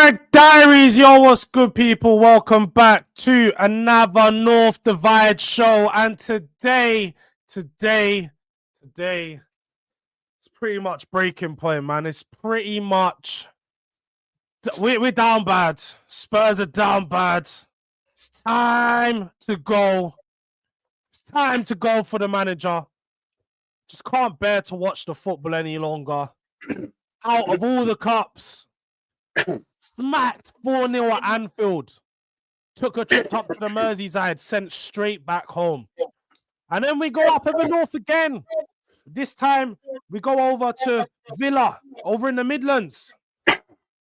Durag Diaries, yo, what's good, people? Welcome back to another North Divide show. And today, it's pretty much breaking point, man. It's pretty much we're down bad. Spurs are down bad. It's time to go. It's time to go for the manager. Just can't bear to watch the football any longer. Out of all the cups. Smacked 4-0 at Anfield. Took a trip up to the Merseyside, sent straight back home. And then we go up in the north again. This time, we go over to Villa, over in the Midlands.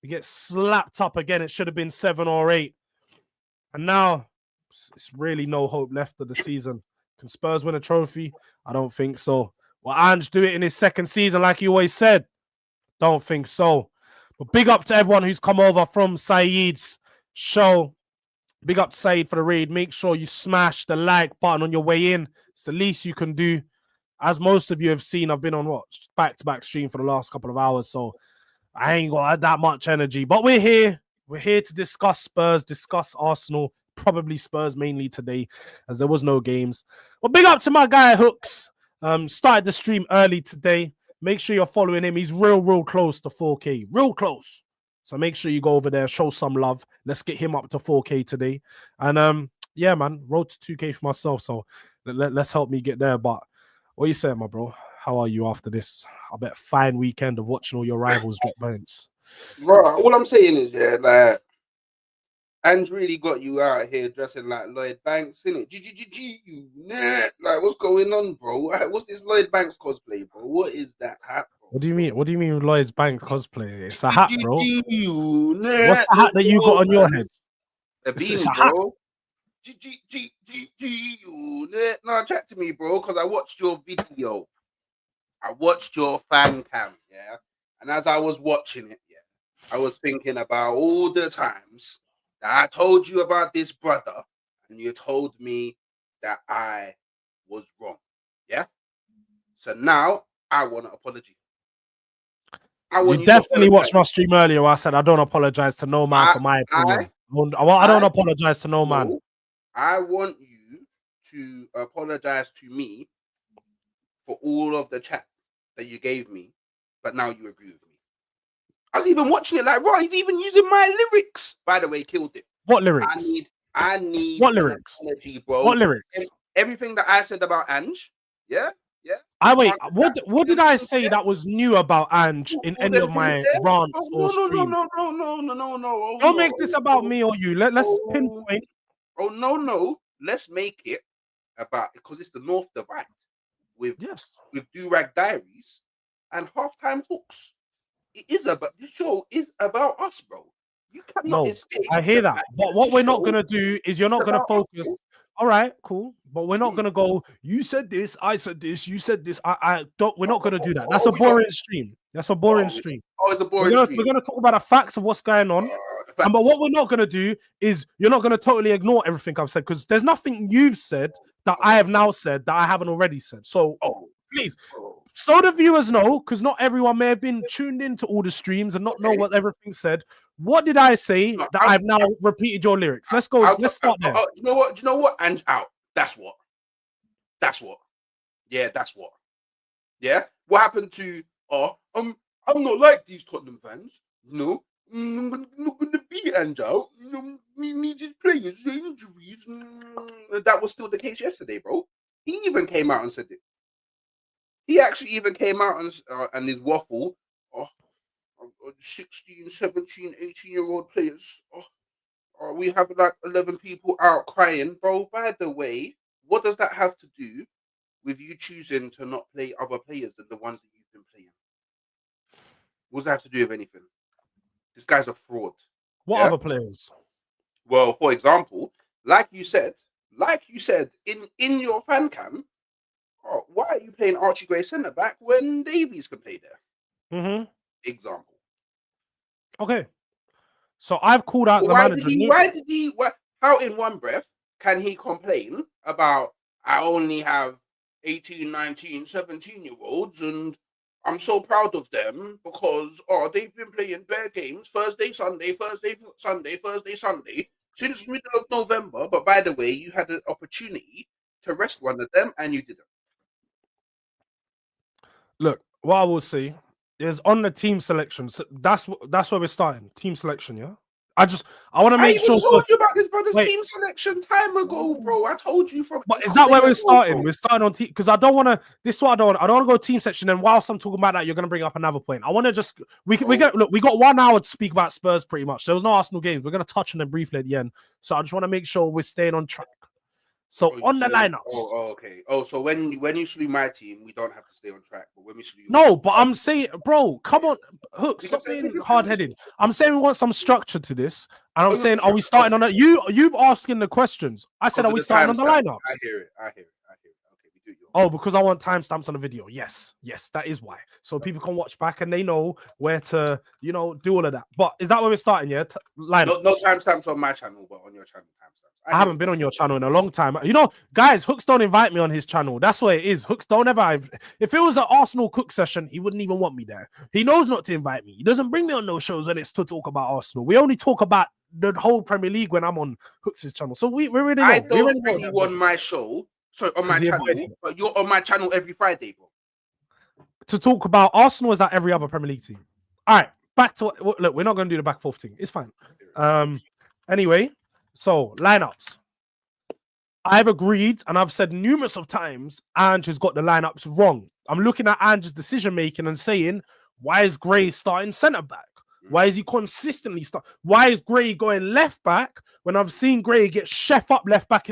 We get slapped up again. It should have been 7 or 8. And now, it's really no hope left of the season. Can Spurs win a trophy? I don't think so. Will Ange do it in his second season like he always said? Don't think so. But big up to everyone who's come over from Saeed's show. Big up to Saeed for the read. Make sure you smash the like button on your way in. It's the least you can do. As most of you have seen, I've been on back-to-back stream for the last couple of hours, so I ain't got that much energy. But we're here. We're here to discuss Spurs, discuss Arsenal, probably Spurs mainly today, as there was no games. But big up to my guy Hooks. Started the stream early today. Make sure you're following him. He's real close to 4K. Real close. So make sure you go over there, show some love. Let's get him up to 4K today. And yeah, man, road to 2K for myself. So let's help me get there. But what you saying, my bro? How are you after this? I bet fine weekend of watching all your rivals drop points. Bro, all I'm saying is, yeah, like, Ange really got you out here dressing like Lloyd Banks, innit? You like, what's going on, bro? What's this Lloyd Banks cosplay, bro? What is that hat, bro? What do you mean? What do you mean Lloyd's Bank cosplay? It's a hat, bro. What's the hat that you got on your head? A beanie, bro. No, chat to me, bro, because I watched your video. I watched your fan cam, yeah? And as I was watching it, yeah, I was thinking about all the times that I told you about this brother, and you told me that I was wrong. So now I want an apology. You definitely watched my stream earlier where I said I don't apologize to no man for my opinion. I don't apologize to no man. I want you to apologize to me for all of the chat that you gave me, but now you agree with me. I was even watching it like, right, he's even using my lyrics. By the way, killed it. What lyrics? I need what lyrics? Apology, bro. What lyrics? Everything that I said about Ange, yeah. Wait, what did I say that was new about Ange in any of my rants or streams? No. Don't make this about me or you. Let's pinpoint. Oh, no. Let's make it about, because it's the North Divide with Durag Diaries and Halftime Hooks. It is about, the show is about us, bro. You cannot escape. I hear that. But what we're not going to do is you're not going to focus. All right, cool. But we're not going to go, you said this, I said this, you said this. I don't, we're not going to do that. That's a boring stream. That's a boring stream. Oh, it's a boring stream. We're going to talk about the facts of what's going on. But what we're not going to do is you're not going to totally ignore everything I've said, because there's nothing you've said that I have now said that I haven't already said. So please, so the viewers know, because not everyone may have been tuned into all the streams and not know what everything said. What did I say that I've now repeated your lyrics? Let's go. Let's start there. Do you know what? Ange out. That's what. Yeah, that's what. Yeah. What happened to? I'm not like these Tottenham fans. No, I'm not gonna be Ange out. Needed players, injuries. That was still the case yesterday, bro. He even came out and said it. He actually even came out and his waffle. 16, 17, 18-year-old players. We have like 11 people out crying. Bro, by the way, what does that have to do with you choosing to not play other players than the ones that you've been playing? What does that have to do with anything? This guy's a fraud. What other players? Well, for example, like you said in your fan cam, why are you playing Archie Gray centre back when Davies can play there? Example. Okay. So I've called out the manager. How in one breath can he complain about I only have 18, 19, 17-year-olds and I'm so proud of them because they've been playing bare games Thursday, Sunday, Thursday, Sunday, Thursday, Sunday since middle of November. But by the way, you had an opportunity to rest one of them and you didn't. Look, what I will say is on the team selection. So that's where we're starting. Team selection, yeah. I want to I make even sure. told you about this brother's Wait. team selection time ago, bro. I told you from. But is that where we're starting? Bro. We're starting on team because I don't want to. This is what I don't. I don't want to go team section. And whilst I'm talking about that, you're going to bring up another point. I want to just we got 1 hour to speak about Spurs pretty much. There was no Arsenal games. We're going to touch on them briefly at the end. So I just want to make sure we're staying on track. So on the lineups. Okay. So when you salute my team, we don't have to stay on track. But when we salute no, but I'm saying, bro, come on, Hook, stop being hard-headed. I'm saying we want some structure to this, and I'm saying, are we starting on that? You've asking the questions. I said, are we starting on the lineups? I hear it. Okay, we do. Oh, because I want timestamps on the video. Yes, that is why. So people can watch back and they know where to, do all of that. But is that where we're starting? Yeah, lineups. No timestamps on my channel, but on your channel timestamps. I haven't been on your channel in a long time. Guys, Hooks don't invite me on his channel. That's what it is. Hooks don't ever. If it was an Arsenal Cook session, he wouldn't even want me there. He knows not to invite me. He doesn't bring me on those shows when it's to talk about Arsenal. We only talk about the whole Premier League when I'm on Hooks' channel. So we really know. I don't bring you on my show. Sorry, on my channel. But you're on my channel every Friday, bro. To talk about Arsenal is that every other Premier League team. All right, back to look. We're not going to do the back forth thing. It's fine. Anyway, so lineups. I've agreed, and I've said numerous of times, Ange has got the lineups wrong. I'm looking at Ange's decision making and saying, why is Gray starting centre back? Why is he consistently Why is Gray going left back when I've seen Gray get chef up left back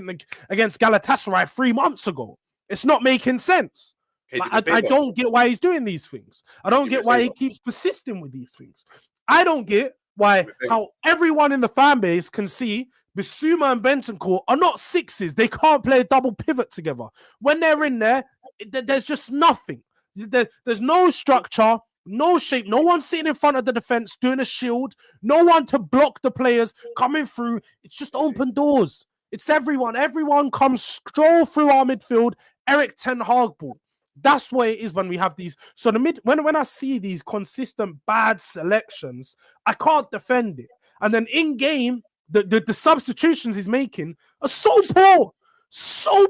against Galatasaray 3 months ago? It's not making sense. I don't get why he's doing these things. I don't get why he keeps persisting with these things. I don't get how everyone in the fan base can see Bissouma and Bentancur are not sixes. They can't play a double pivot together. When they're in there, there's just nothing. There's no structure, no shape. No one sitting in front of the defense doing a shield. No one to block the players coming through. It's just open doors. It's everyone. Everyone comes stroll through our midfield. Eric Ten Hag ball. That's what it is when we have these. So when I see these consistent bad selections, I can't defend it. And then in game, the substitutions he's making are so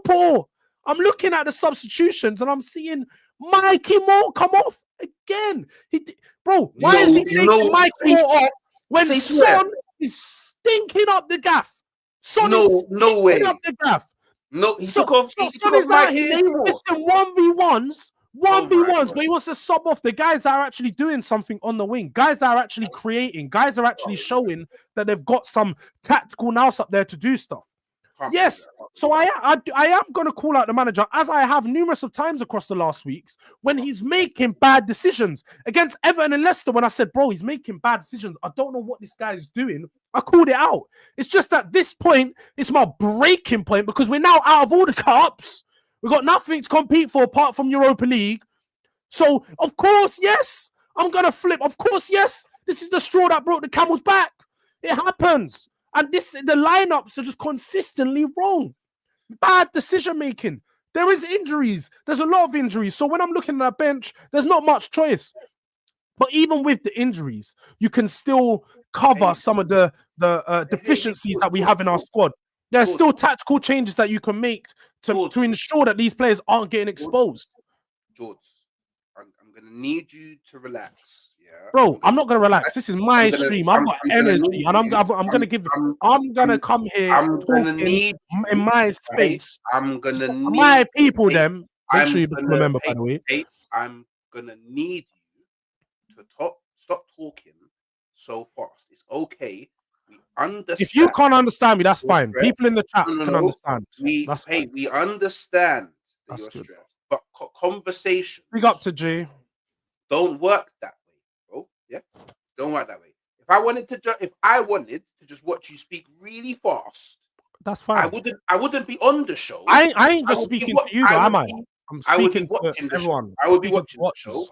poor. I'm looking at the substitutions and I'm seeing Mikey Moore come off again. Why is he taking Mikey Moore off when Son is stinking up the gaff? Son is stinking up the gaff. No, he took off. Son is out here. Listen, 1v1s, but he wants to sub off the guys that are actually doing something on the wing. Guys that are actually creating. Guys are actually showing that they've got some tactical nous up there to do stuff. Yes, so I am going to call out the manager, as I have numerous of times across the last weeks, when he's making bad decisions. Against Everton and Leicester, when I said, bro, he's making bad decisions, I don't know what this guy is doing, I called it out. It's just at this point, it's my breaking point, because we're now out of all the cups. We've got nothing to compete for apart from Europa League. So, of course, yes, I'm going to flip. Of course, yes, this is the straw that broke the camel's back. It happens. And the lineups are just consistently wrong. Bad decision making. There is injuries. There's a lot of injuries. So when I'm looking at a bench, there's not much choice. But even with the injuries, you can still cover some of the deficiencies that we have in our squad. There's still tactical changes that you can make to ensure that these players aren't getting exposed. Jords, I'm going to need you to relax. Yeah. Bro, I'm not gonna relax. This is my stream. I've got energy, and I'm gonna come here in my space. I'm gonna need my people. Them. Make sure you remember, by the way. I'm gonna need you to stop talking so fast. It's okay. We understand. If you can't understand me, that's fine. People in the chat can understand. We understand that you're stressed, but conversation. Big up to G. Don't work that. Yeah, don't work that way. If I wanted to just watch you speak really fast, that's fine. I wouldn't be on the show. I ain't just speaking to you, am I? I'm speaking to everyone. I would be watching the show.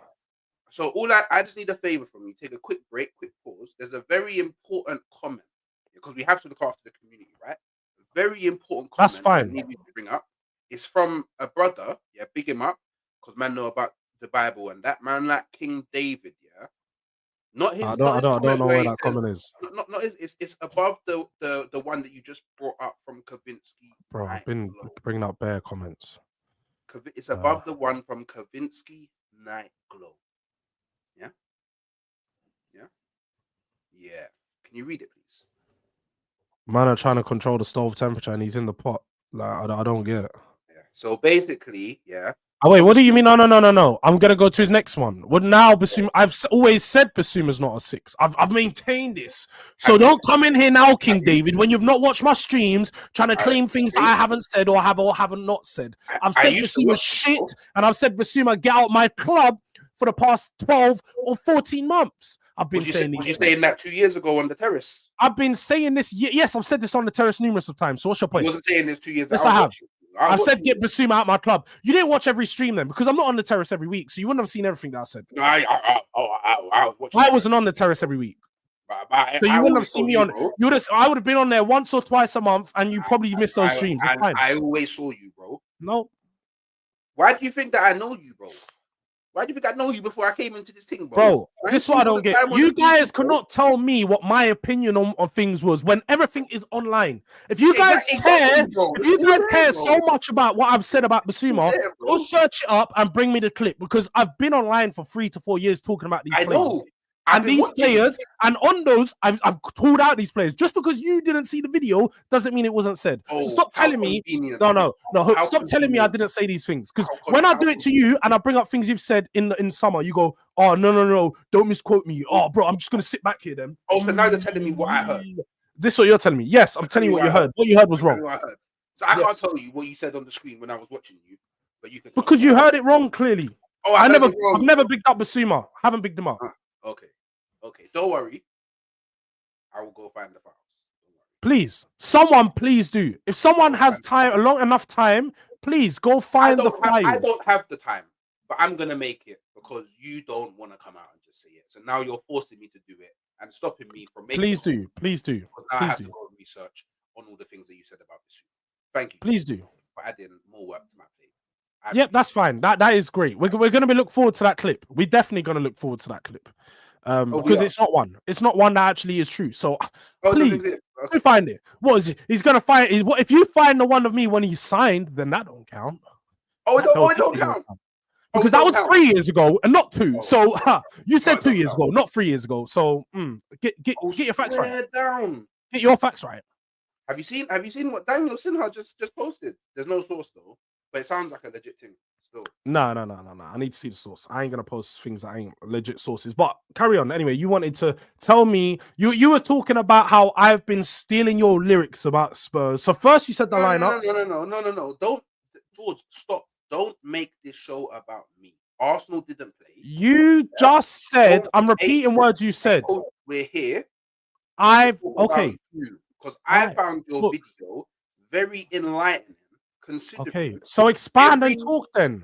So I just need a favor from you. Take a quick break, quick pause. There's a very important comment because we have to look after the community, right? A very important comment. That's fine. I need you to bring up. It's from a brother. Yeah, big him up because man know about the Bible and that man like King David, yeah. Not his. I Not his don't comment know where where he that says, comment is, not it's above the one that you just brought up from Kavinsky. bro. I've been Nightglow. bringing up bare comments. It's above the one from Kavinsky Nightglow. Yeah, yeah, yeah. Can you read it, please? Man are trying to control the stove temperature, and he's in the pot. Like I don't get it. Yeah. So basically, yeah. Oh wait, what do you mean? No. I'm gonna go to his next one. Well, now Basuma, I've always said Basuma's not a 6. I've maintained this. So don't come in here now, King David, when you've not watched my streams, trying to claim things that I haven't said or haven't not said. I've said Basuma's shit, and I've said Basuma get out my club for the past 12 or 14 months. I've been saying Was you saying that 2 years ago on the terrace? I've been saying this. Yes, I've said this on the terrace numerous of times. So what's your point? You wasn't saying this 2 years ago. Yes, I have. I said get Basuma out my club. You didn't watch every stream then, because I'm not on the terrace every week, so you wouldn't have seen everything that I said. No, I wasn't on the terrace every week, so you wouldn't have seen me on. I would have been on there once or twice a month, and you probably missed those streams. It's fine. I always saw you, bro. No. Why do you think that I know you, bro? Why do you think I know you before I came into this thing, bro? Bro, this is what I don't get. You guys cannot tell me what my opinion on things was when everything is online. If you guys care so much about what I've said about Basuma, go search it up and bring me the clip, because I've been online for 3 to 4 years talking about these players. Know. And these players, and on those, I've called out these players. Just because you didn't see the video doesn't mean it wasn't said. So stop telling me. No. Stop telling me I didn't say these things. Because when I do it to you and I bring up things you've said in summer, you go, "Oh no, don't misquote me." Oh, bro, I'm just gonna sit back here then. Oh, so now you're telling me what I heard. This is what you're telling me. Yes, I'm telling you what you heard. What you heard was wrong. So I can't tell you what you said on the screen when I was watching you, but you can. Because you heard it wrong clearly. Oh, I've never bigged up Basuma. Haven't bigged him up. Okay, don't worry. I will go find the files. Please, someone, please do. If someone has time, a long enough time, please go find the file. I don't have the time, but I'm gonna make it because you don't want to come out and just say it. So now you're forcing me to do it and stopping me from making. Please do. Now I have to go and research on all the things that you said about this. Thank you. Please do. For adding more work to my plate. Yep, that's fine. That is great. We're going to be look forward to that clip. We're definitely going to look forward to that clip. Because it's not one. It's not one that actually is true. So please, go find it. What is it? He's gonna find. If you find the one of me when he signed, then that don't count. It don't count. Because that was 3 years ago and not 2. So you said 2 years ago, not 3 years ago. So get your facts right. Get your facts right. Have you seen what Daniel Sinha just posted? There's no source though, but it sounds like a legit thing. Still. No. I need to see the source. I ain't gonna post things that ain't legit sources. But carry on. Anyway, you wanted to tell me you were talking about how I've been stealing your lyrics about Spurs. So first you said the lineups. No. Don't, Jords, stop. Don't make this show about me. Arsenal didn't play. You just said. I'm repeating words you said. We're here. Okay. Because I found your video very enlightening. Okay, so expand and talk then.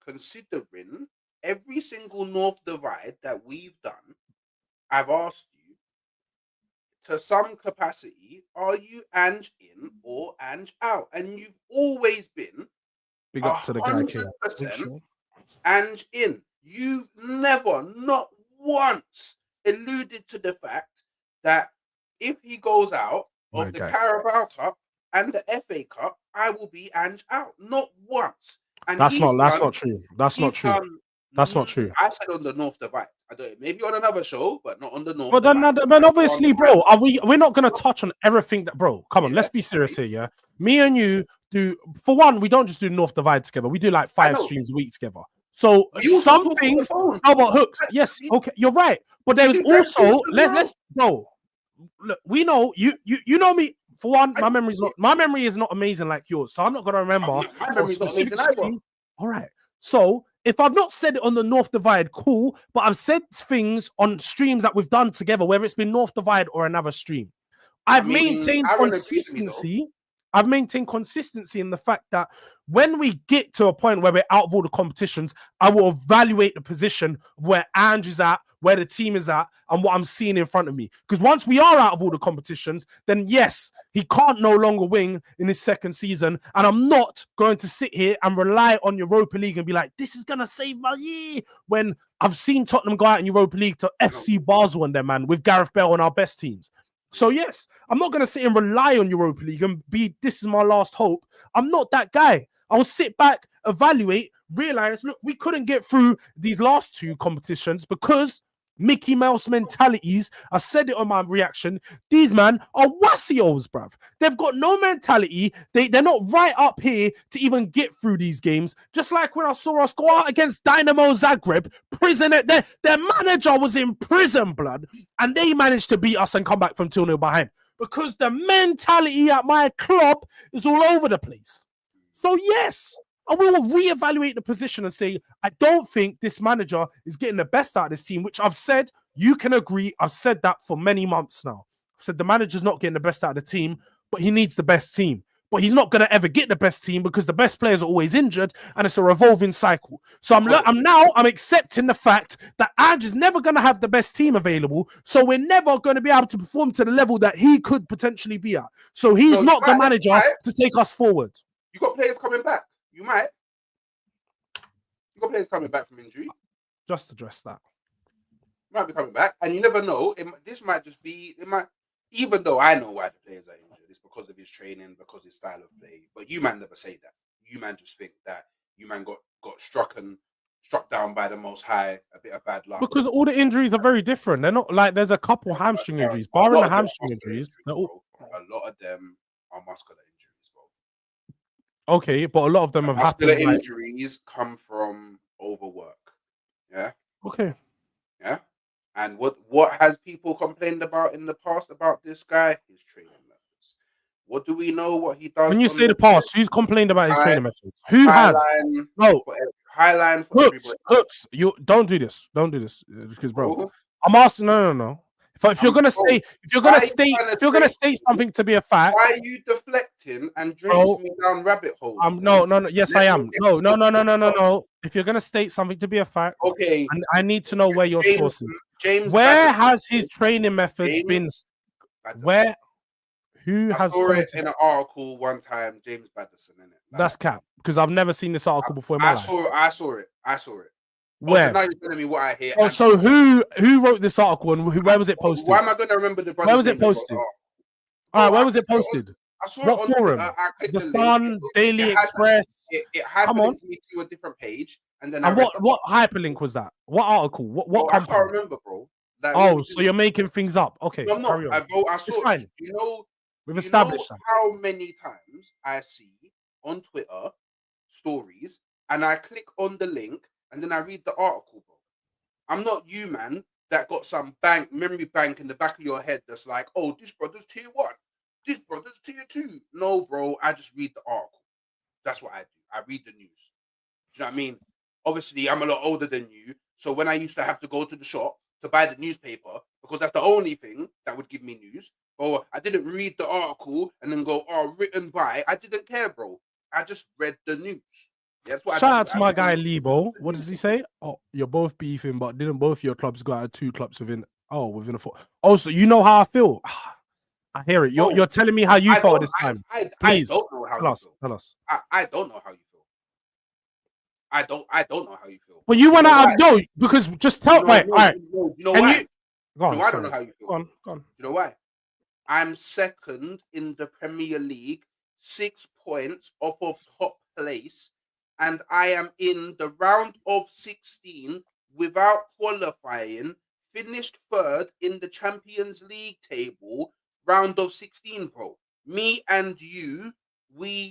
Considering every single North Divide that we've done, I've asked you to some capacity, are you ANGE in or ANGE out? And you've always been big up to the guy here. 100% ANGE in. You've never, not once, alluded to the fact that if he goes out of the Carabao Cup and the FA Cup, I will be ANGE out. Not once. And that's not true. That's not true. I said on the North Divide. I don't. Maybe on another show, but not on the North. But obviously, bro, we're not gonna touch on everything that, bro. Come on, let's be serious here, yeah. Me and you do. For one, we don't just do North Divide together. We do like 5 streams a week together. So some things. How about hooks? Yes, okay, you're right. But there is also let's bro. Look, we know you know me. For one, my memory is not amazing like yours, so I'm not gonna remember. My memory's not amazing either. All right. So if I've not said it on the North Divide, cool. But I've said things on streams that we've done together, whether it's been North Divide or another stream. I've maintained consistency. I've maintained consistency in the fact that when we get to a point where we're out of all the competitions, I will evaluate the position of where Ange is at, where the team is at, and what I'm seeing in front of me. Because once we are out of all the competitions, then yes, he can't no longer win in his second season. And I'm not going to sit here and rely on Europa League and be like, this is going to save my year. When I've seen Tottenham go out in Europa League to FC Basel and them, man, with Gareth Bale on our best teams. So yes, I'm not going to sit and rely on Europa League and be, this is my last hope. I'm not that guy. I'll sit back, evaluate, realize, look, we couldn't get through these last two competitions because Mickey Mouse mentalities. I said it on my reaction. These man are wassios, bruv. They've got no mentality. They're not right up here to even get through these games. Just like when I saw us go out against Dynamo Zagreb, prison. Their manager was in prison, blood, and they managed to beat us and come back from 2-0 behind because the mentality at my club is all over the place. So yes, I will reevaluate the position and say, I don't think this manager is getting the best out of this team, which I've said, you can agree. I've said that for many months now. I said the manager's not getting the best out of the team, but he needs the best team. But he's not going to ever get the best team because the best players are always injured and it's a revolving cycle. So I'm accepting the fact that Ange is never going to have the best team available. So we're never going to be able to perform to the level that he could potentially be at. So he's not the manager to take us forward. You got players coming back. You might. You got players coming back from injury. Just address that. Might be coming back, and you never know. This might just be. It might, even though I know why the players are injured, it's because of his training, because his style of play. But you man never say that. You man just think that you man got struck down by the Most High, a bit of bad luck. Because all the injuries are very different. They're not like there's a couple hamstring injuries, barring the hamstring injuries. A lot of them are muscular injuries. Okay, but a lot of them have muscular happened. Injuries come from overwork. Yeah. Okay. Yeah. And what has people complained about in the past about this guy? His training methods. What do we know what he does? When you say the past, who's complained about his training methods? Who has? No. Highline for everybody. Hooks. You don't do this. Don't do this. Because bro, I'm asking. No. If you're gonna state something to be a fact, why are you deflecting and dragging me down rabbit holes? No. Yes, I am. No. If you're gonna state something to be a fact, okay, and I need to know where you're sourcing. Where has his training methods been? Where? Who has? I saw it in an article one time. James Badison, in it. That's cap because I've never seen this article before in my life. I saw it. Where? Also, now you're telling me what I hear. So who wrote this article and where was it posted? Why am I going to remember the? Where was it posted? All right, where was it posted? I saw what it on forum? The Sun, Daily Express. It happened to a different page, and then. And what hyperlink was that? What article? What company? I can't remember, bro. Like, so you're making things up? Okay, no, I'm not. I saw it. We've established that. How many times I see on Twitter stories, and I click on the link. And then I read the article, bro. I'm not you, man, that got some memory bank in the back of your head that's like, oh, this brother's tier 1. This brother's tier 2. No, bro, I just read the article. That's what I do. I read the news. Do you know what I mean? Obviously, I'm a lot older than you. So when I used to have to go to the shop to buy the newspaper, because that's the only thing that would give me news, or I didn't read the article and then go, oh, written by. I didn't care, bro. I just read the news. Yeah, shout out to my guy Lebo. What does he say? Oh, you're both beefing, but didn't both your clubs go out of 2 clubs within a 4? Also, you know how I feel. I hear it. You're telling me how you felt this time. Please, I don't know how tell us. I don't know how you feel. I don't know how you feel. But you went out of because just tell right. All right. You know why? I don't know how you feel. Go on. You know why? I'm second in the Premier League, 6 points off of top place. And I am in the round of 16 without qualifying, finished 3rd in the Champions League table, round of 16, bro. Me and you, we're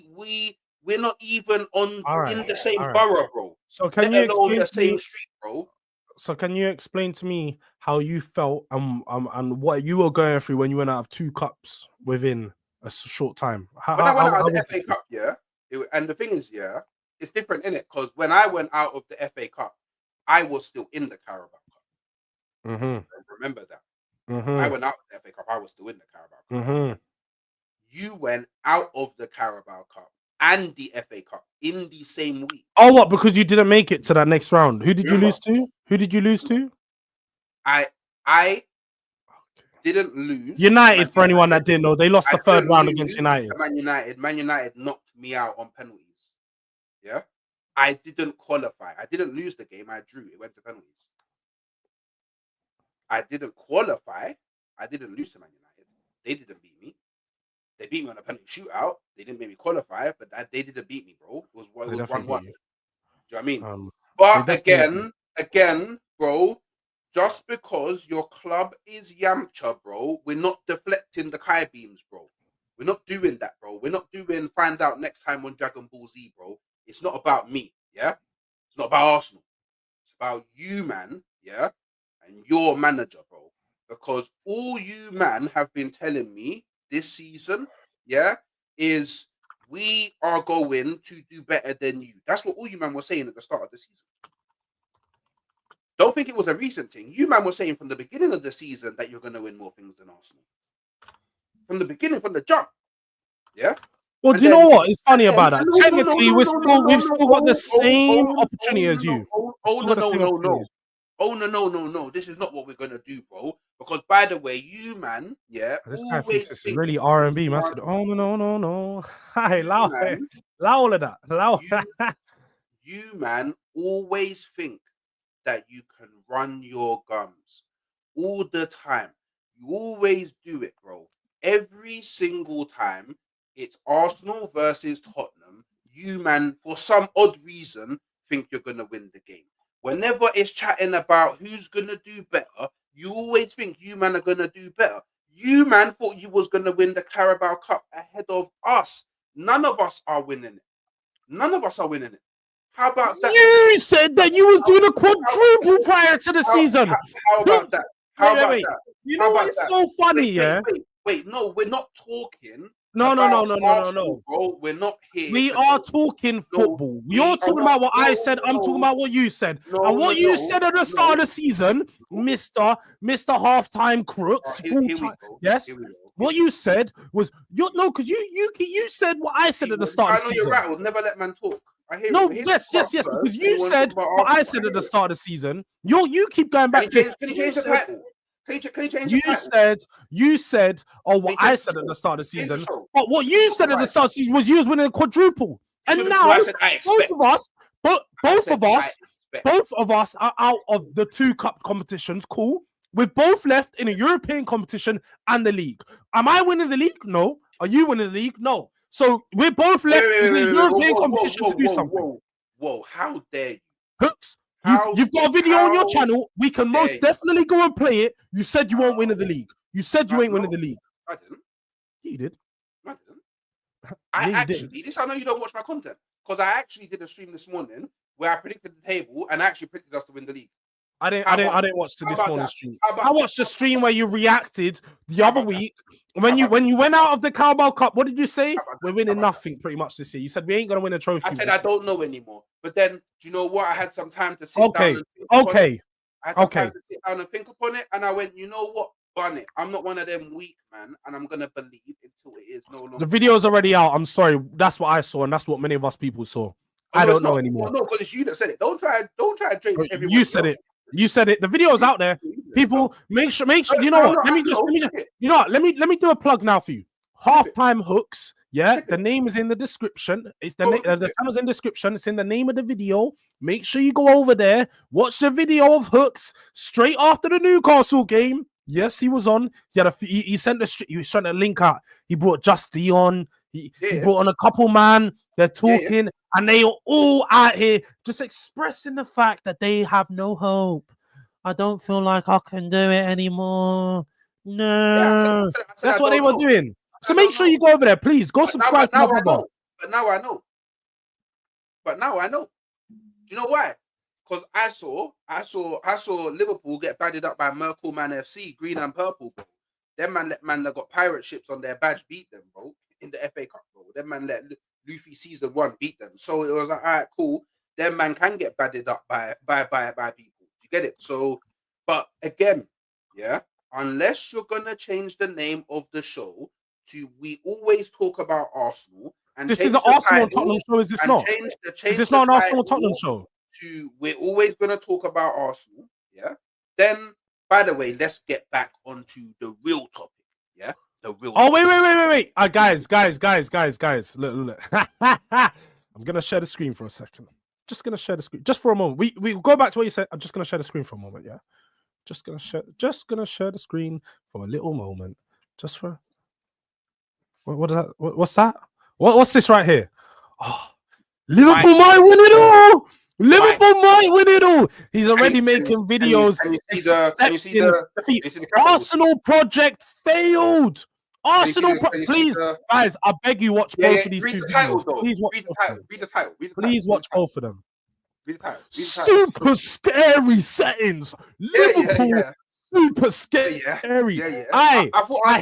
not even in the same borough, bro. So can you explain the same street, bro? So can you explain to me how you felt and what you were going through when you went out of 2 cups within a short time? When I went out of the FA Cup, and the thing is, it's different, innit? Because when I went out of the FA Cup, I was still in the Carabao Cup. Remember that. I went out of the FA Cup, I was still in the Carabao Cup. you went out of the Carabao Cup and the FA Cup in the same week. Oh, what? Because you didn't make it to that next round. Who did you Remember? lose to? Who did you lose to? I didn't lose. United, for anyone that didn't know, they lost the third round against United. Man United knocked me out on penalties. Yeah. I didn't qualify. I didn't lose the game. I drew. It went to penalties. I didn't qualify. I didn't lose to Man United. They didn't beat me. They beat me on a penalty shootout. They didn't make me qualify, but they didn't beat me, bro. It was 1-1. Do you know what I mean? But again, bro, just because your club is Yamcha, bro, we're not deflecting the Kai beams, bro. We're not doing that, bro. We're not doing find out next time on Dragon Ball Z, bro. It's not about me, yeah? It's not about Arsenal. It's about you, man, yeah? And your manager, bro. Because all you, man, have been telling me this season, yeah, is we are going to do better than you. That's what all you, man, were saying at the start of the season. Don't think it was a recent thing. You, man, were saying from the beginning of the season that you're going to win more things than Arsenal. From the beginning, from the jump. Yeah? Well, do you know what is funny about that? Technically, we've still got the same opportunity as you. No. This is not what we're going to do, bro. Because, by the way, you, man, yeah, this guy thinks this is really R&B, man. Said, oh, no. Hi, allow all of that. Allow you, man, always think that you can run your gums all the time. You always do it, bro. Every single time it's Arsenal versus Tottenham, you, man, for some odd reason, think you're going to win the game. Whenever it's chatting about who's going to do better, you always think you, man, are going to do better. You, man, thought you was going to win the Carabao Cup ahead of us. None of us are winning it. How about that? You said that you was doing a quadruple prior to the season. How about that? Wait. You know what's so funny, Wait, no, we're not talking. No. Bro, we're not here. We are talking football. You're talking about what I said. I'm talking about what you said. And what you said at the start of the season, Mr. Halftime Crooks. Yes. What you said was because you said what I said at the start of the season. I know you're rattled. Never let man talk. Yes. Because you said what I said at the start of the season. You keep going back to. Can you change the title? Can you change the title? You said, what I said at the start of the season. But what you said at the start of the season was you was winning a quadruple. And now both of us are out of the 2 cup competitions. Cool. We've both left in a European competition and the league. Am I winning the league? No. Are you winning the league? No. So we're both left in the European competition to do something. Whoa, how dare you? Hooks. You've got a video on your channel. We can most definitely go and play it. You said you won't win in the league. You said you ain't winning the league. I didn't. You did. I didn't. This I know you don't watch my content because I actually did a stream this morning where I predicted the table and I actually predicted us to win the league. I didn't watch this morning's stream. I watched the stream where you reacted the other week when you went out of the Carabao Cup. What did you say? We're winning nothing pretty much this year. You said we ain't gonna win a trophy. I said I don't know anymore. But then, do you know what? I had some time to sit down. I had some time to sit down and think upon it, and I went, you know what? Bun it. I'm not one of them weak man, and I'm gonna believe until it is no longer. The video's already out. I'm sorry. That's what I saw, and that's what many of us people saw. I don't know anymore. No, because it's you that said it. Don't try to drink everyone. You said it. You said it. The video's out there. People, make sure. You know what? Let me do a plug now for you. Halftime Hooks. Yeah, the name is in the description. It's the channel's in the description. It's in the name of the video. Make sure you go over there. Watch the video of Hooks straight after the Newcastle game. Yes, he was on. He sent a link out. He brought Justy on. He brought on a couple, man. They're talking, and they are all out here just expressing the fact that they have no hope. I don't feel like I can do it anymore. No, that's what they were doing. So make sure you go over there, please. Go subscribe to my brother. But now I know. Do you know why? Because I saw Liverpool get badded up by Merkel Man FC, green and purple, bro. Them man that got pirate ships on their badge beat them, bro, in the FA Cup, bro. Them man let Luffy season 1 beat them. So it was like, all right, cool. Them man can get badded up by people. You get it? So, but again, unless you're gonna change the name of the show to we always talk about Arsenal and This change is an the Arsenal and title Tottenham show, is this and not? change Is this the not an Arsenal title Tottenham show? to we're always going to talk about Arsenal, yeah? Then, by the way, let's get back onto the real topic, yeah? The real Oh, topic. wait. Guys. Look. I'm going to share the screen for a second. Just going to share the screen. Just for a moment. We go back to what you said. I'm just going to share the screen for a moment, yeah? Just going to share the screen for a little moment. Just for... What is that? What's that? What's this right here? Oh, Liverpool might win it all. Liverpool might win it all. He's already making videos. Can you see the defeat. Arsenal project failed. Arsenal, please, guys, I beg you, watch both of these two videos. Please watch read the title. Please watch both of them. Read the title. Super scary settings. Liverpool. Super scary. I hear it. I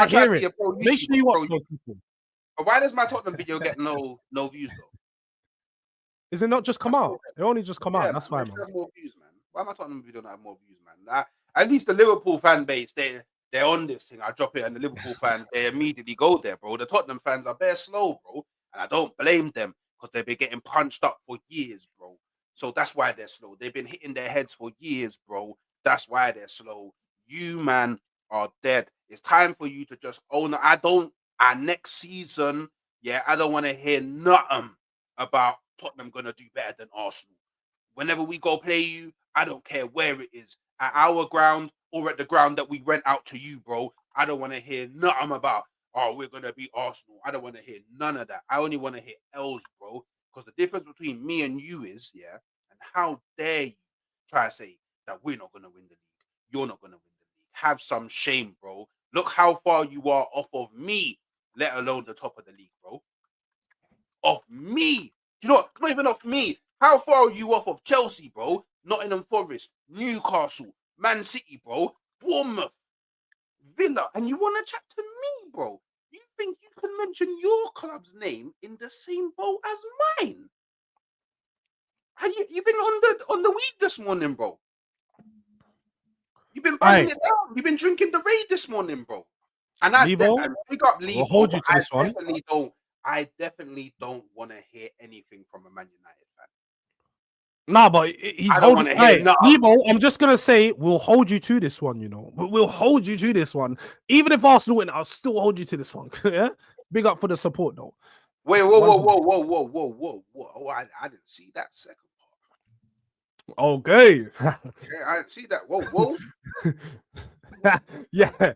hear it. Make sure you watch those people. But why does my Tottenham video get no views though? Is it not just come out? It only just come out. That's why, man. More views, man. Why my Tottenham video not have more views, man? At least the Liverpool fan base, they're on this thing. I drop it, and the Liverpool fans, they immediately go there, bro. The Tottenham fans are bare slow, bro, and I don't blame them because they've been getting punched up for years, bro. So that's why they're slow. They've been hitting their heads for years, bro. That's why they're slow. You, man, are dead. It's time for you to just own it. Next season, I don't want to hear nothing about Tottenham going to do better than Arsenal. Whenever we go play you, I don't care where it is, at our ground or at the ground that we rent out to you, bro. I don't want to hear nothing about, we're going to beat Arsenal. I don't want to hear none of that. I only want to hear L's, bro, because the difference between me and you is, and how dare you try to say that we're not going to win the league. You're not going to win the league. Have some shame, bro. Look how far you are off of me, let alone the top of the league, bro. Off me. Do you know what? Not even off me. How far are you off of Chelsea, bro? Nottingham Forest, Newcastle, Man City, bro, Bournemouth, Villa, and you want to chat to me, bro? You think you can mention your club's name in the same boat as mine? You've been on the weed this morning, bro. You've been banging it down. You've been drinking the raid this morning, bro. And I pick up Lebo. We'll hold you to this one. I definitely don't want to hear anything from a Man United fan. Nah, but he's holding. Lebo, I'm just gonna say we'll hold you to this one. You know, we'll hold you to this one. Even if Arsenal win, I'll still hold you to this one. Yeah, big up for the support, though. Wait, whoa! I didn't see that second part. Okay. I didn't see that. Whoa. Yeah.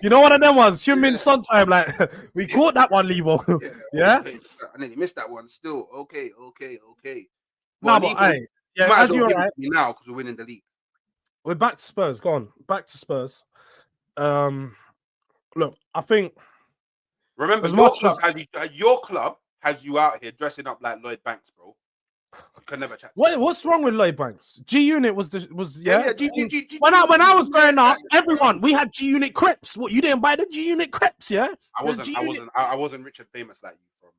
You know, one of them ones, human sometime, like we caught that one, Lebo. Yeah. Okay. I nearly missed that one. Still, okay. No, but as you're right now because we're winning the league. We're back to Spurs. Go on, back to Spurs. Look, I think. Remember, your club has you out here dressing up like Lloyd Banks, bro. You can never chat. What's wrong with Lloyd Banks? G Unit was yeah. When I was growing up, everyone we had G Unit crepes. What, you didn't buy the G Unit crepes? Yeah, I wasn't rich and famous like you from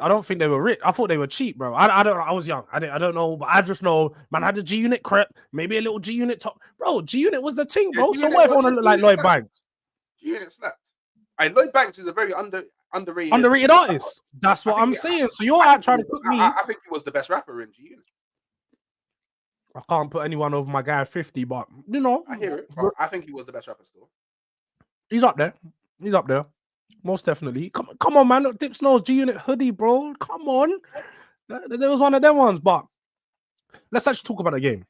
I don't think they were rich. I thought they were cheap, bro. I was young. I don't know, but I just know man had a G Unit crepe, maybe a little G Unit top, bro. G Unit was the thing, bro. So what if I want to look like Lloyd Banks? G Unit slapped. Lloyd Banks is a very underrated artist. That's what I'm saying. So you're out trying to put me. I think he was the best rapper in G Unit. I can't put anyone over my guy 50, but you know, I hear it. But I think he was the best rapper still. He's up there. Most definitely. Come on, man. Look, Dips knows G Unit hoodie, bro. Come on. There was one of them ones, but let's actually talk about the game.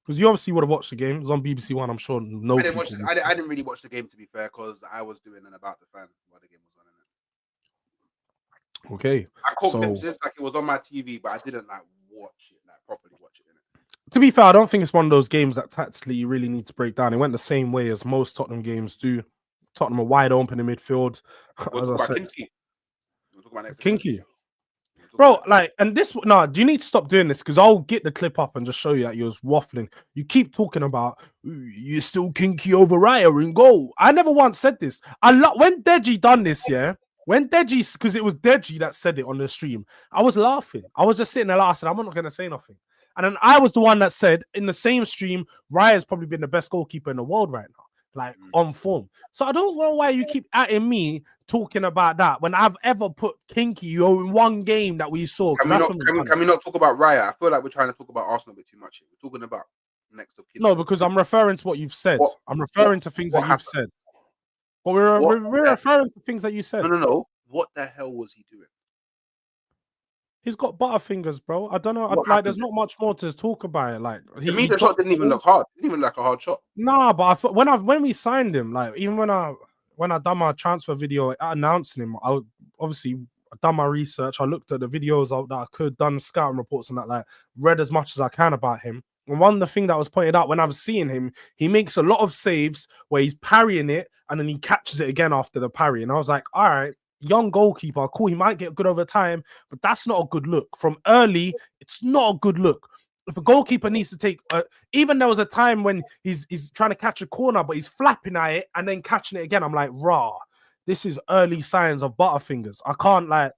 Because you obviously would have watched the game. It was on BBC One, I'm sure. I didn't really watch the game, to be fair, because I was doing an about the fan while the game was on. Okay. I caught glimpses like it was on my TV, but I didn't properly watch it. To be fair, I don't think it's one of those games that tactically you really need to break down. It went the same way as most Tottenham games do. Tottenham are wide open in midfield. As I said, Kinky. Bro, do you need to stop doing this? Because I'll get the clip up and just show you that you're waffling. You keep talking about you're still kinky over Raya in goal. I never once said this. When Deji done this, because it was Deji that said it on the stream, I was laughing. I was just sitting there laughing. I'm not going to say nothing. And then I was the one that said in the same stream, Raya's probably been the best goalkeeper in the world right now. like on form. So I don't know why you keep atting me talking about that when I've ever put Kinky in one game that we saw. Can we not talk about Raya? I feel like we're trying to talk about Arsenal a bit too much here. We're talking about next of kin. No, because I'm referring to what you've said. I'm referring to things that you've said. But we're referring to things that you said. No. What the hell was he doing? He's got butterfingers, bro. I don't know. Like, there's not much more to talk about it. Like, to me, the shot didn't even look hard. It didn't even look like a hard shot. Nah, but I thought when we signed him, like, even when I done my transfer video announcing him, I obviously done my research. I looked at the videos that I could, done scouting reports and that, like, read as much as I can about him. And one of the things that was pointed out when I was seeing him, he makes a lot of saves where he's parrying it and then he catches it again after the parry. And I was like, all right, young goalkeeper, cool, he might get good over time, but that's not a good look. From early, it's not a good look. If a goalkeeper needs to take, even there was a time when he's trying to catch a corner, but he's flapping at it and then catching it again. I'm like, rah, this is early signs of butterfingers. I can't, like,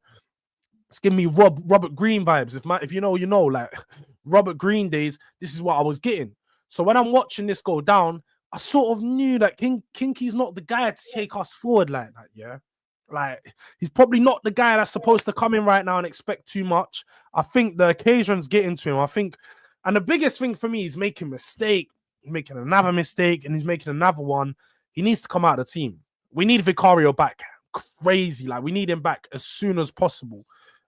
it's giving me Robert Green vibes. If you know, like Robert Green days, this is what I was getting. So when I'm watching this go down, I sort of knew that Kinky's not the guy to take us forward like that, yeah? Like, he's probably not the guy that's supposed to come in right now and expect too much. I think the occasion's getting to him. And the biggest thing for me is making another mistake, and he's making another one. He needs to come out of the team. We need Vicario back. Crazy. Like, we need him back as soon as possible.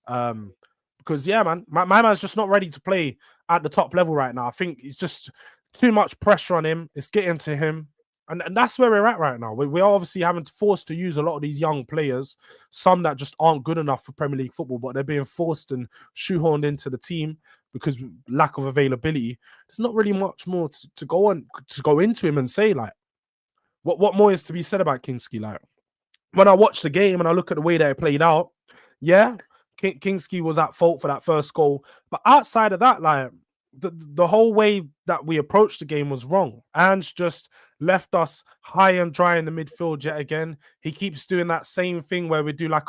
Because, yeah, man, my man's just not ready to play at the top level right now. I think it's just too much pressure on him. It's getting to him. And that's where we're at right now. We're obviously having forced to use a lot of these young players, some that just aren't good enough for Premier League football, but they're being forced and shoehorned into the team because lack of availability. There's not really much more to go into him and say, like, what more is to be said about Kinski? Like, when I watch the game and I look at the way that it played out, yeah, Kinski was at fault for that first goal. But outside of that, like, the whole way that we approached the game was wrong. Ange just left us high and dry in the midfield yet again. He keeps doing that same thing where we do like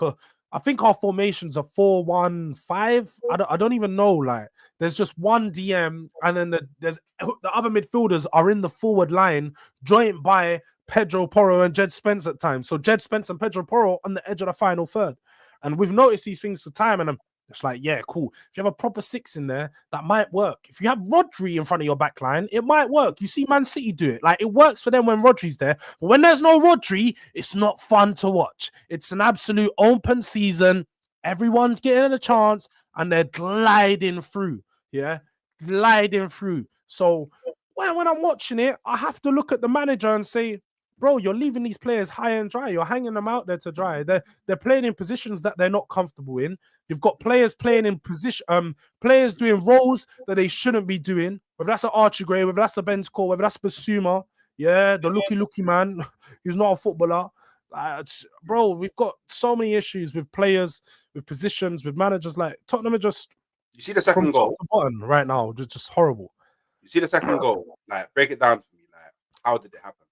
I think our formations are 4-1-5. I don't even know. Like, there's just one DM, and then the other midfielders are in the forward line, joined by Pedro Porro and Jed Spence at times. So Jed Spence and Pedro Porro on the edge of the final third. And we've noticed these things for time, and I'm just like, yeah, cool. If you have a proper six in there, that might work. If you have Rodri in front of your back line, it might work. You see Man City do it. Like, it works for them when Rodri's there. But when there's no Rodri, it's not fun to watch. It's an absolute open season. Everyone's getting a chance, and they're gliding through. Yeah, gliding through. So when I'm watching it, I have to look at the manager and say, bro, you're leaving these players high and dry. You're hanging them out there to dry. They're playing in positions that they're not comfortable in. You've got players playing in position, players doing roles that they shouldn't be doing. Whether that's an Archie Gray, whether that's a Ben Score, whether that's Basuma, yeah, the looky man. He's not a footballer. Bro, we've got so many issues with players, with positions, with managers. Like, Tottenham are just, you see the second goal right now, just horrible. You see the second goal? Like, break it down for me. Like, how did it happen?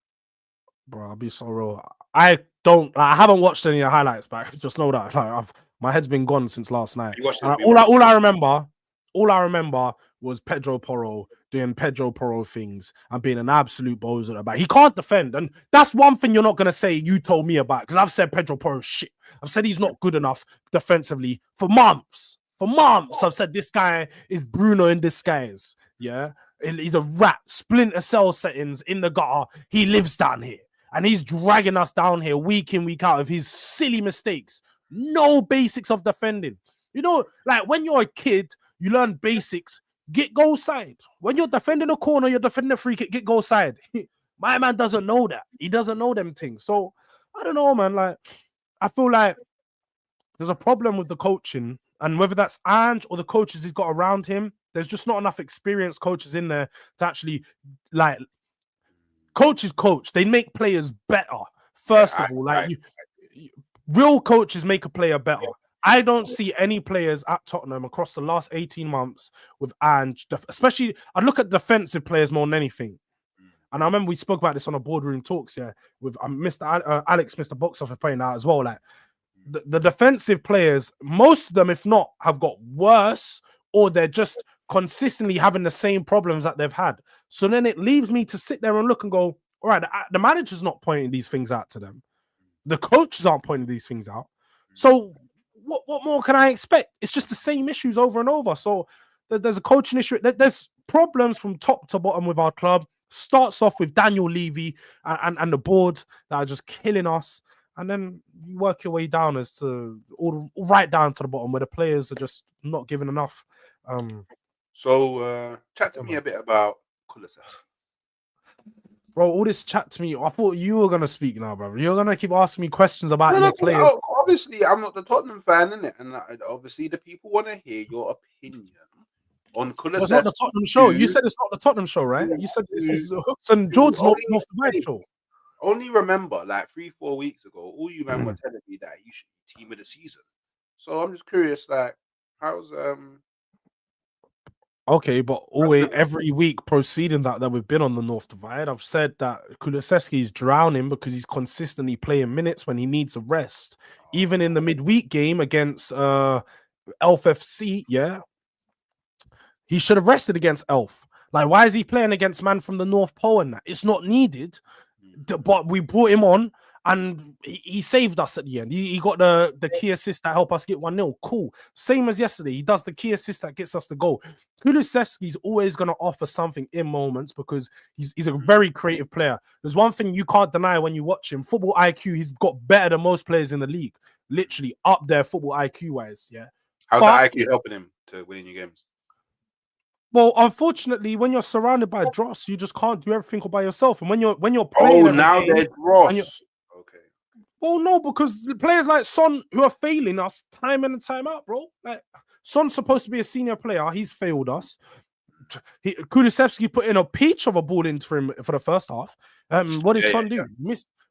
Bro, I'll be so real. I haven't watched any of the highlights back. Just know that, like, my head's been gone since last night. All I remember was Pedro Porro doing Pedro Porro things and being an absolute bozo at the back. He can't defend, and that's one thing you're not gonna say you told me about, because I've said Pedro Porro shit. I've said he's not good enough defensively for months. For months, I've said this guy is Bruno in disguise. Yeah, he's a rat. Splinter Cell settings in the gutter. He lives down here. And he's dragging us down here week in, week out of his silly mistakes. No basics of defending. You know, like, when you're a kid, you learn basics. Get goal side. When you're defending a corner, you're defending a free kick, get goal side. My man doesn't know that. He doesn't know them things. So, I don't know, man. Like, I feel like there's a problem with the coaching. And whether that's Ange or the coaches he's got around him, there's just not enough experienced coaches in there to actually, like, coaches coach. They make players better. First of all, like, real coaches make a player better. I don't see any players at Tottenham across the last 18 months with Ange, especially, I look at defensive players more than anything. And I remember we spoke about this on a boardroom talks, yeah, with Mr. Box Office playing out as well. Like, the defensive players, most of them, if not, have got worse, or they're just consistently having the same problems that they've had. So then it leaves me to sit there and look and go, All right, the manager's not pointing these things out to them. The coaches aren't pointing these things out. So what more can I expect? It's just the same issues over and over. So there's a coaching issue. There's problems from top to bottom with our club. Starts off with Daniel Levy and the board that are just killing us. And then you work your way down as to all right down to the bottom where the players are just not giving enough. So chat to me a bit about Kulusevski. Bro, all this chat to me, I thought you were going to speak now, brother. You're going to keep asking me questions about your players. Obviously, I'm not the Tottenham fan, innit? And obviously, the people want to hear your opinion on Kulusevski. It's not the Tottenham show. You said it's not the Tottenham show, right? You said this is Hooks and Jords not off the mic show. Only remember, like 3-4 weeks ago, all you men were telling me that he should be team of the season. So I'm just curious, like, how's Okay, but always every week preceding that we've been on the North Divide, I've said that Kulusevski is drowning because he's consistently playing minutes when he needs a rest. Even in the midweek game against Elf FC, yeah, he should have rested against Elf. Like, why is he playing against man from the North Pole and that? It's not needed, but we brought him on and he saved us at the end. He got the key assist that helped us get 1-0. Cool. Same as yesterday. He does the key assist that gets us the goal. Kulusevski's always going to offer something in moments because he's a very creative player. There's one thing you can't deny when you watch him. Football IQ, he's got better than most players in the league. Literally up there football IQ-wise, yeah. How's the IQ helping him to winning your games? Well, unfortunately, when you're surrounded by dross, you just can't do everything all by yourself. And when you're playing, now they're dross. Okay. Well, no, because the players like Son who are failing us time in and time out, bro. Like Son's supposed to be a senior player, he's failed us. Kulusevski put in a peach of a ball into him for the first half. What did Son do?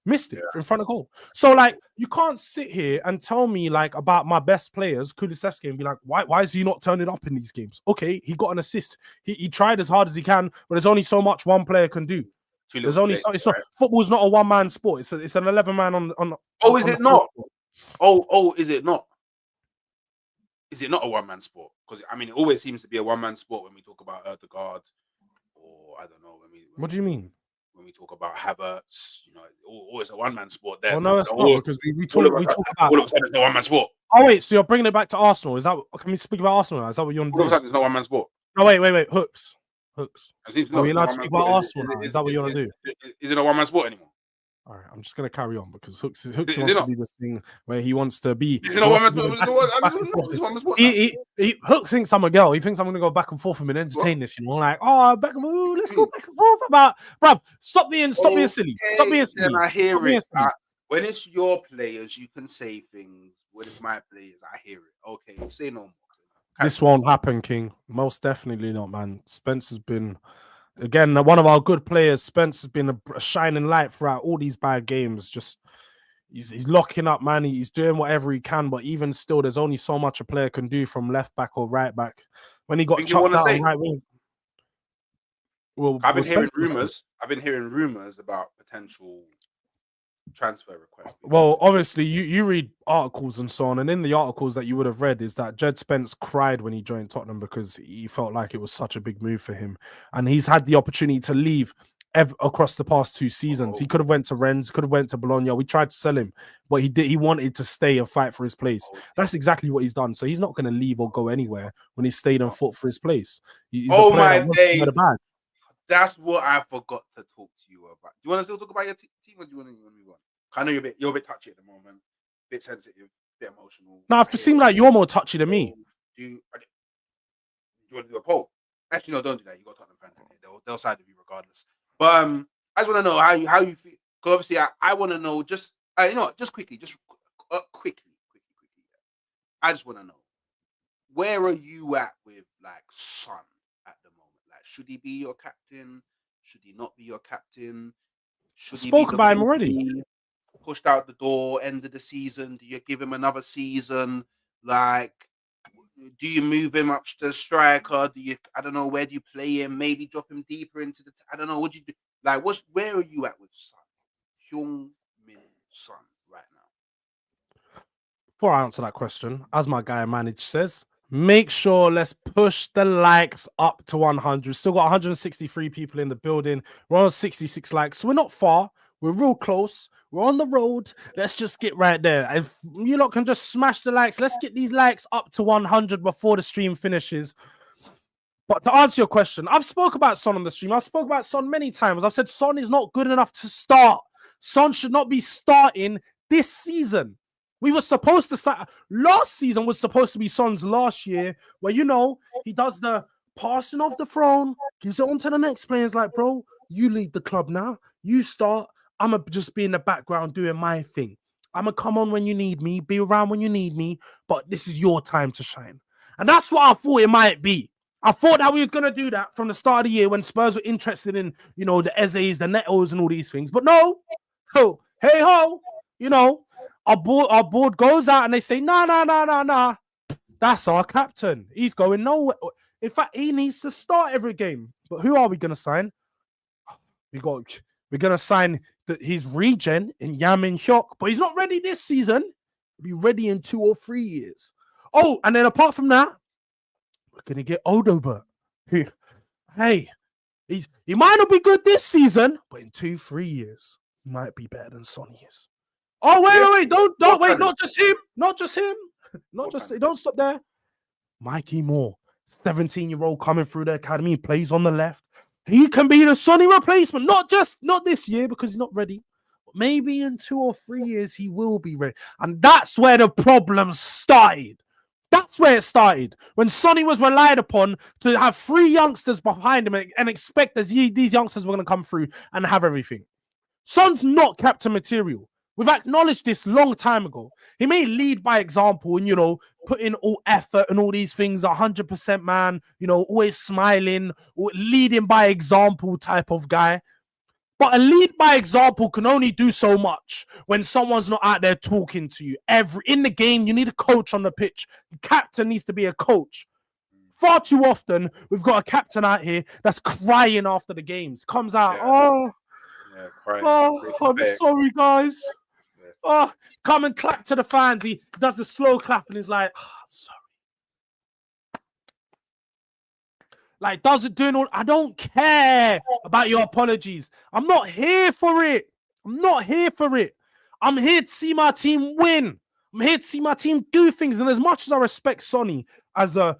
Missed it in front of goal. So, like, you can't sit here and tell me, like, about my best players, Kulusevski, and be like, why is he not turning up in these games? Okay, he got an assist. He tried as hard as he can, but there's only so much one player can do. There's only so, it's not football's not a one-man sport. It's an 11-man on. Oh, is it not? Oh, is it not? Is it not a one-man sport? Because I mean, it always seems to be a one-man sport when we talk about Erdegaard, or I don't know. What do you mean? When we talk about Havertz, you know, always a one-man sport. There, well, no, it's not because we talk about all of a sudden it's a one-man sport. Oh wait, so you're bringing it back to Arsenal? Is that? Can we speak about Arsenal now? Is that what you want to do? All of a sudden it's not one-man sport. No, wait. Hooks. Are we allowed to speak about sport. Arsenal now? Is that what you want to do? Is it a one-man sport anymore? All right, I'm just gonna carry on because Hooks wants to do this thing where he wants to be. Is it a one-man sport? Hooks thinks I'm a girl. He thinks I'm gonna go back and forth and entertain this. You know, like back and forth. Let's go back and forth about, bruv. Stop being silly. Stop being silly. Then I hear it. When it's your players, you can say things. When it's my players, I hear it. Okay, say no more. This won't happen, King. Most definitely not, man. Spencer's been. Again, one of our good players, Spence, has been a shining light throughout all these bad games. Just he's locking up, man. He's doing whatever he can, but even still, there's only so much a player can do from left back or right back. When he got chucked out on right wing. Well, I've been hearing rumors. I've been hearing rumors about potential transfer requests. Well, obviously, you read articles and so on, and in the articles that you would have read is that Jed Spence cried when he joined Tottenham because he felt like it was such a big move for him, and he's had the opportunity to leave across the past 2 seasons. He could have went to Rennes, could have went to Bologna. We tried to sell him, but he wanted to stay and fight for his place. That's exactly what he's done. So he's not going to leave or go anywhere when he stayed and fought for his place. He's my days! That's what I forgot to talk to you about. Do you want to still talk about your team, or do you want to move on? I know you're a bit touchy at the moment, a bit sensitive, a bit emotional. No, it seems like you're more touchy than me. Do you want to do a poll? Actually, no, don't do that. You got Tottenham fans in here. They'll side with you regardless. But I just want to know how you feel. Because obviously, I want to know just quickly. I just want to know, where are you at with like Son at the moment? Like, should he be your captain? Should he not be your captain? Should he spoke about him already? Pushed out the door, end of the season. Do you give him another season? Like, do you move him up to striker? Do you? I don't know. Where do you play him? Maybe drop him deeper into the. I don't know. What do you do? Like, where are you at with Son? Heung-min Son right now. Before I answer that question, as my guy Manage says, make sure let's push the likes up to 100. Still got 163 people in the building. We're on 66 likes, so we're not far. We're real close. We're on the road. Let's just get right there. If you lot can just smash the likes, let's get these likes up to 100 before the stream finishes. But to answer your question, I've spoke about Son on the stream. I've spoke about Son many times. I've said Son is not good enough to start. Son should not be starting this season. We were supposed to start. Last season was supposed to be Son's last year, where, you know, he does the passing off the throne, gives it on to the next players like, bro, you lead the club now. You start. I'm going to just be in the background doing my thing. I'm going to come on when you need me, be around when you need me, but this is your time to shine. And that's what I thought it might be. I thought that we was going to do that from the start of the year when Spurs were interested in, you know, the Ezes, the Netos and all these things. But no, oh, hey ho, you know, our board goes out and they say, nah. That's our captain. He's going nowhere. In fact, he needs to start every game. But who are we going to sign? We're going to sign his regen in Yamin Hyok, but he's not ready this season. He'll be ready in 2 or 3 years. Oh, and then apart from that, we're going to get Odobert. Hey, he might not be good this season, but in 2-3 years, he might be better than Sonny is. Oh, wait. Don't wait. Not just him. Don't stop there. Mikey Moore, 17-year-old coming through the academy, plays on the left. He can be the Sonny replacement. Not this year because he's not ready. But maybe in 2 or 3 years, he will be ready. And that's where the problem started. That's where it started. When Sonny was relied upon to have 3 youngsters behind him and expect that these youngsters were going to come through and have everything. Son's not captain material. We've acknowledged this long time ago. He may lead by example and, you know, put in all effort and all these things, 100% man, you know, always smiling, leading by example type of guy. But a lead by example can only do so much when someone's not out there talking to you. In the game, you need a coach on the pitch. The captain needs to be a coach. Far too often, we've got a captain out here that's crying after the games. Comes out, I'm sorry, guys. Oh, come and clap to the fans. He does the slow clap and he's like, I'm sorry. Like, does it doing all? I don't care about your apologies. I'm not here for it. I'm here to see my team win. I'm here to see my team do things. And as much as I respect Sonny as a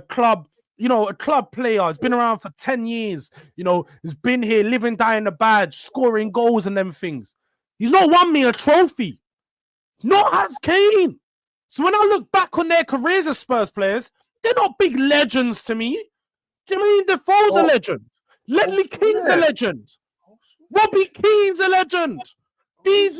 club, you know, a club player, he's been around for 10 years, you know, he's been here living, dying the badge, scoring goals and them things. He's not won me a trophy. Not has Kane. So when I look back on their careers as Spurs players, they're not big legends to me. Jermaine Defoe's a legend. Ledley King's a legend. Robbie Keane's a legend. These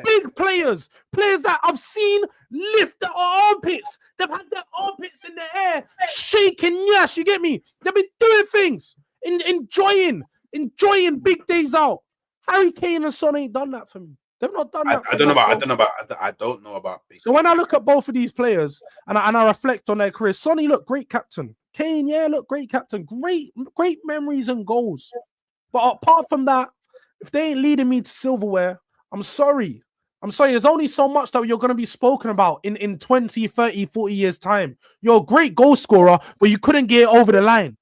big players that I've seen lift their armpits. They've had their armpits in the air, shaking. Yes, you get me. They've been doing things, enjoying big days out. Harry Kane and Son ain't done that for me. They've not done that. I don't know about big. So when I look at both of these players and I reflect on their careers, Sonny, look, great captain. Kane, look, great captain. Great memories and goals. But apart from that, if they ain't leading me to silverware, I'm sorry. There's only so much that you're going to be spoken about in 20, 30, 40 years' time. You're a great goal scorer, but you couldn't get it over the line.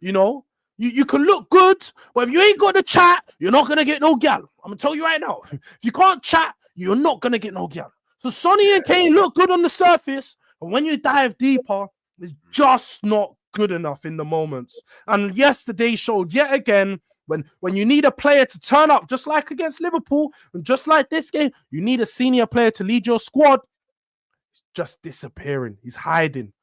You know? You can look good, but if you ain't got the chat, you're not going to get no gal. I'm going to tell you right now. If you can't chat, you're not going to get no gal. So Sonny and Kane look good on the surface, but when you dive deeper, it's just not good enough in the moments. And yesterday showed yet again, when you need a player to turn up, just like against Liverpool, and just like this game, you need a senior player to lead your squad. He's just disappearing. He's hiding.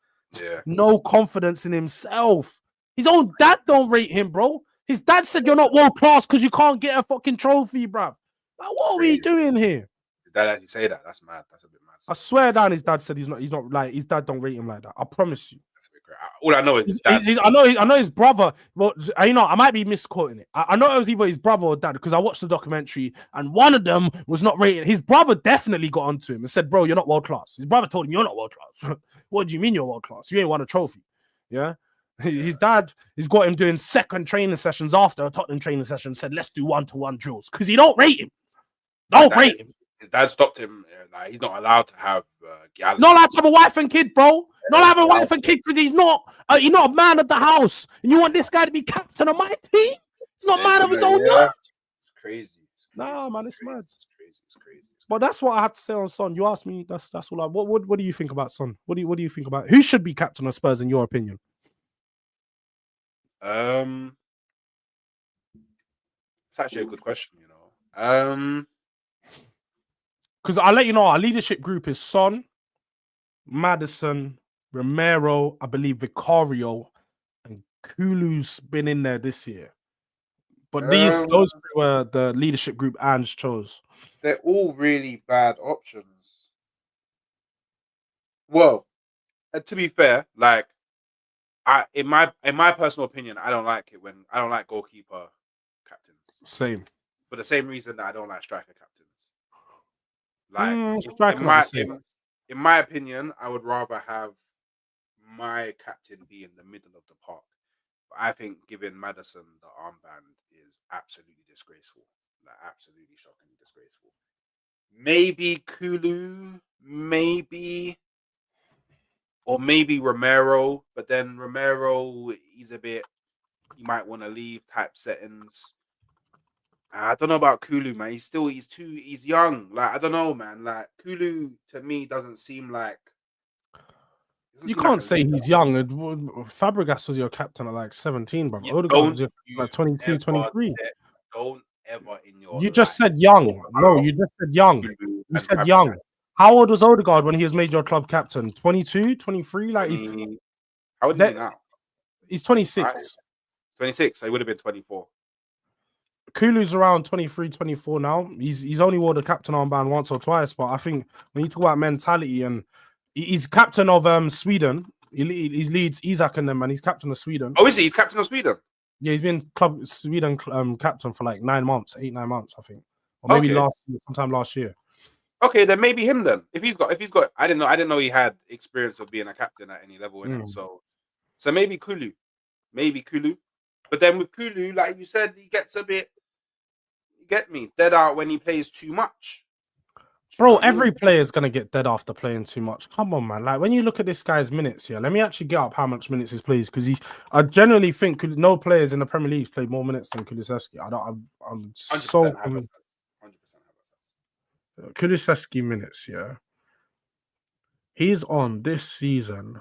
Yeah. No confidence in himself. His own dad don't rate him, bro. His dad said you're not world class because you can't get a fucking trophy, bro. Like, what are we doing here? His dad actually say that? That's mad. That's a bit mad. I swear down, his dad said he's not like his dad don't rate him like that. I promise you. That's a bit great. All I know is his dad. I know his brother. Well, I might be misquoting it. I know it was either his brother or dad because I watched the documentary and one of them was not rated. His brother definitely got onto him and said, "Bro, you're not world class." His brother told him, "You're not world class." What do you mean you're world class? You ain't won a trophy. Yeah. His dad has got him doing second training sessions after a Tottenham training session. Said, "Let's do 1-to-1 drills," because he don't rate him. Don't rate him. His dad stopped him. Like, he's not allowed to have gal. Not allowed to have a wife and kid, bro. Not allowed to have a wife and kid because he's not a man of the house. And you want this guy to be captain of my team? He's not man of his own yard. It's crazy. Nah, man, it's mad. It's crazy. But that's what I have to say on Son. You asked me. That's all. What do you think about Son? What do you think about who should be captain of Spurs in your opinion? It's actually a good question. You know. Because I'll let you know, our leadership group is Son, Maddison, Romero, I believe Vicario, and Kulu's been in there this year. But those were the leadership group Ange chose. They're all really bad options. Well, to be fair, like in my personal opinion, I don't like goalkeeper captains. Same. For the same reason that I don't like striker captains. Like in my opinion, I would rather have my captain be in the middle of the park. But I think giving Maddison the armband is absolutely disgraceful. Like absolutely shockingly disgraceful. Maybe Kulu, or maybe Romero, but then Romero, he's a bit, you might want to leave type settings. I don't know about Kulu, man. He's young. Like, I don't know, man. Like, Kulu to me doesn't seem like. You can't say he's young. Fabregas was your captain at like 17, bro. Odegaard was like 22, 23. Don't ever in your. You just said young. No, you just said young. You said young. How old was Odegaard when he was made your club captain? 22, 23? Like, how old is he now? He's 26. Right. 26. So he would have been 24. Kulu's around 23, 24 now. He's only wore the captain armband once or twice, but I think when you talk about mentality, and he's captain of Sweden. He leads Isak and them, and he's captain of Sweden. Oh, is he? He's captain of Sweden? Yeah, he's been club Sweden captain for like 9 months, 8-9 months, I think. Or maybe sometime last year. Okay, then maybe him then. If he's got I didn't know he had experience of being a captain at any level in it. So maybe Kulu. But then with Kulu, like you said, he gets a bit, you get me, dead out when he plays too much. Bro, every player is going to get dead after playing too much. Come on, man. Like, when you look at this guy's minutes here, let me actually get up how much minutes he's played, because I generally think no players in the Premier League played more minutes than Kulusevski. I'm so... 100%. Kulusevski minutes, yeah. He's on this season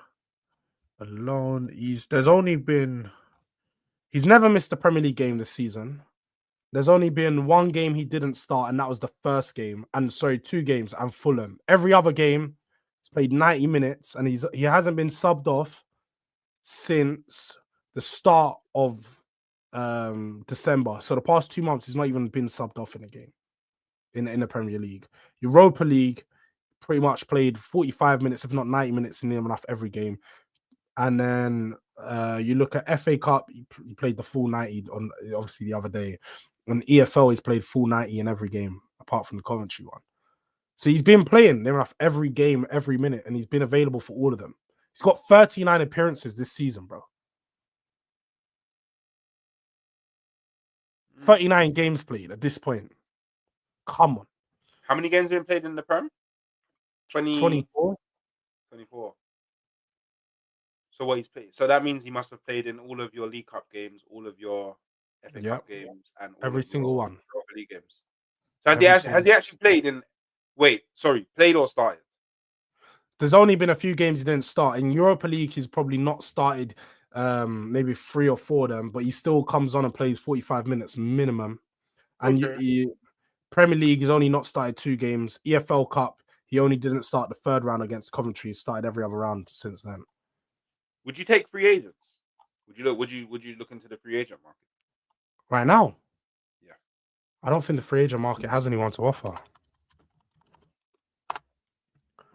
alone. He's never missed a Premier League game this season. There's only been one game he didn't start, and that was the first game. And 2 games, and Fulham. Every other game, he's played 90 minutes, and he hasn't been subbed off since the start of December. So the past 2 months, he's not even been subbed off in a game in the Premier League. Europa League, pretty much played 45 minutes, if not 90 minutes in near enough every game. And then you look at FA Cup, he played the full 90 on obviously the other day. And EFL, he's played full 90 in every game, apart from the Coventry one. So he's been playing near enough every game, every minute, and he's been available for all of them. He's got 39 appearances this season, bro. 39 games played at this point. Come on. How many games have been played in the Prem? 24. 24. So what he's played. So that means he must have played in all of your League Cup games, all of your FA Cup games, and all every single one. Europa League games. So has he actually played in? Played or started? There's only been a few games he didn't start. In Europa League, he's probably not started maybe 3 or 4 of them, but he still comes on and plays 45 minutes minimum. And Premier League, he's only not started 2 games. EFL Cup, he only didn't start the 3rd round against Coventry. He started every other round since then. Would you take free agents? Would you look into the free agent market right now? Yeah, I don't think the free agent market has anyone to offer.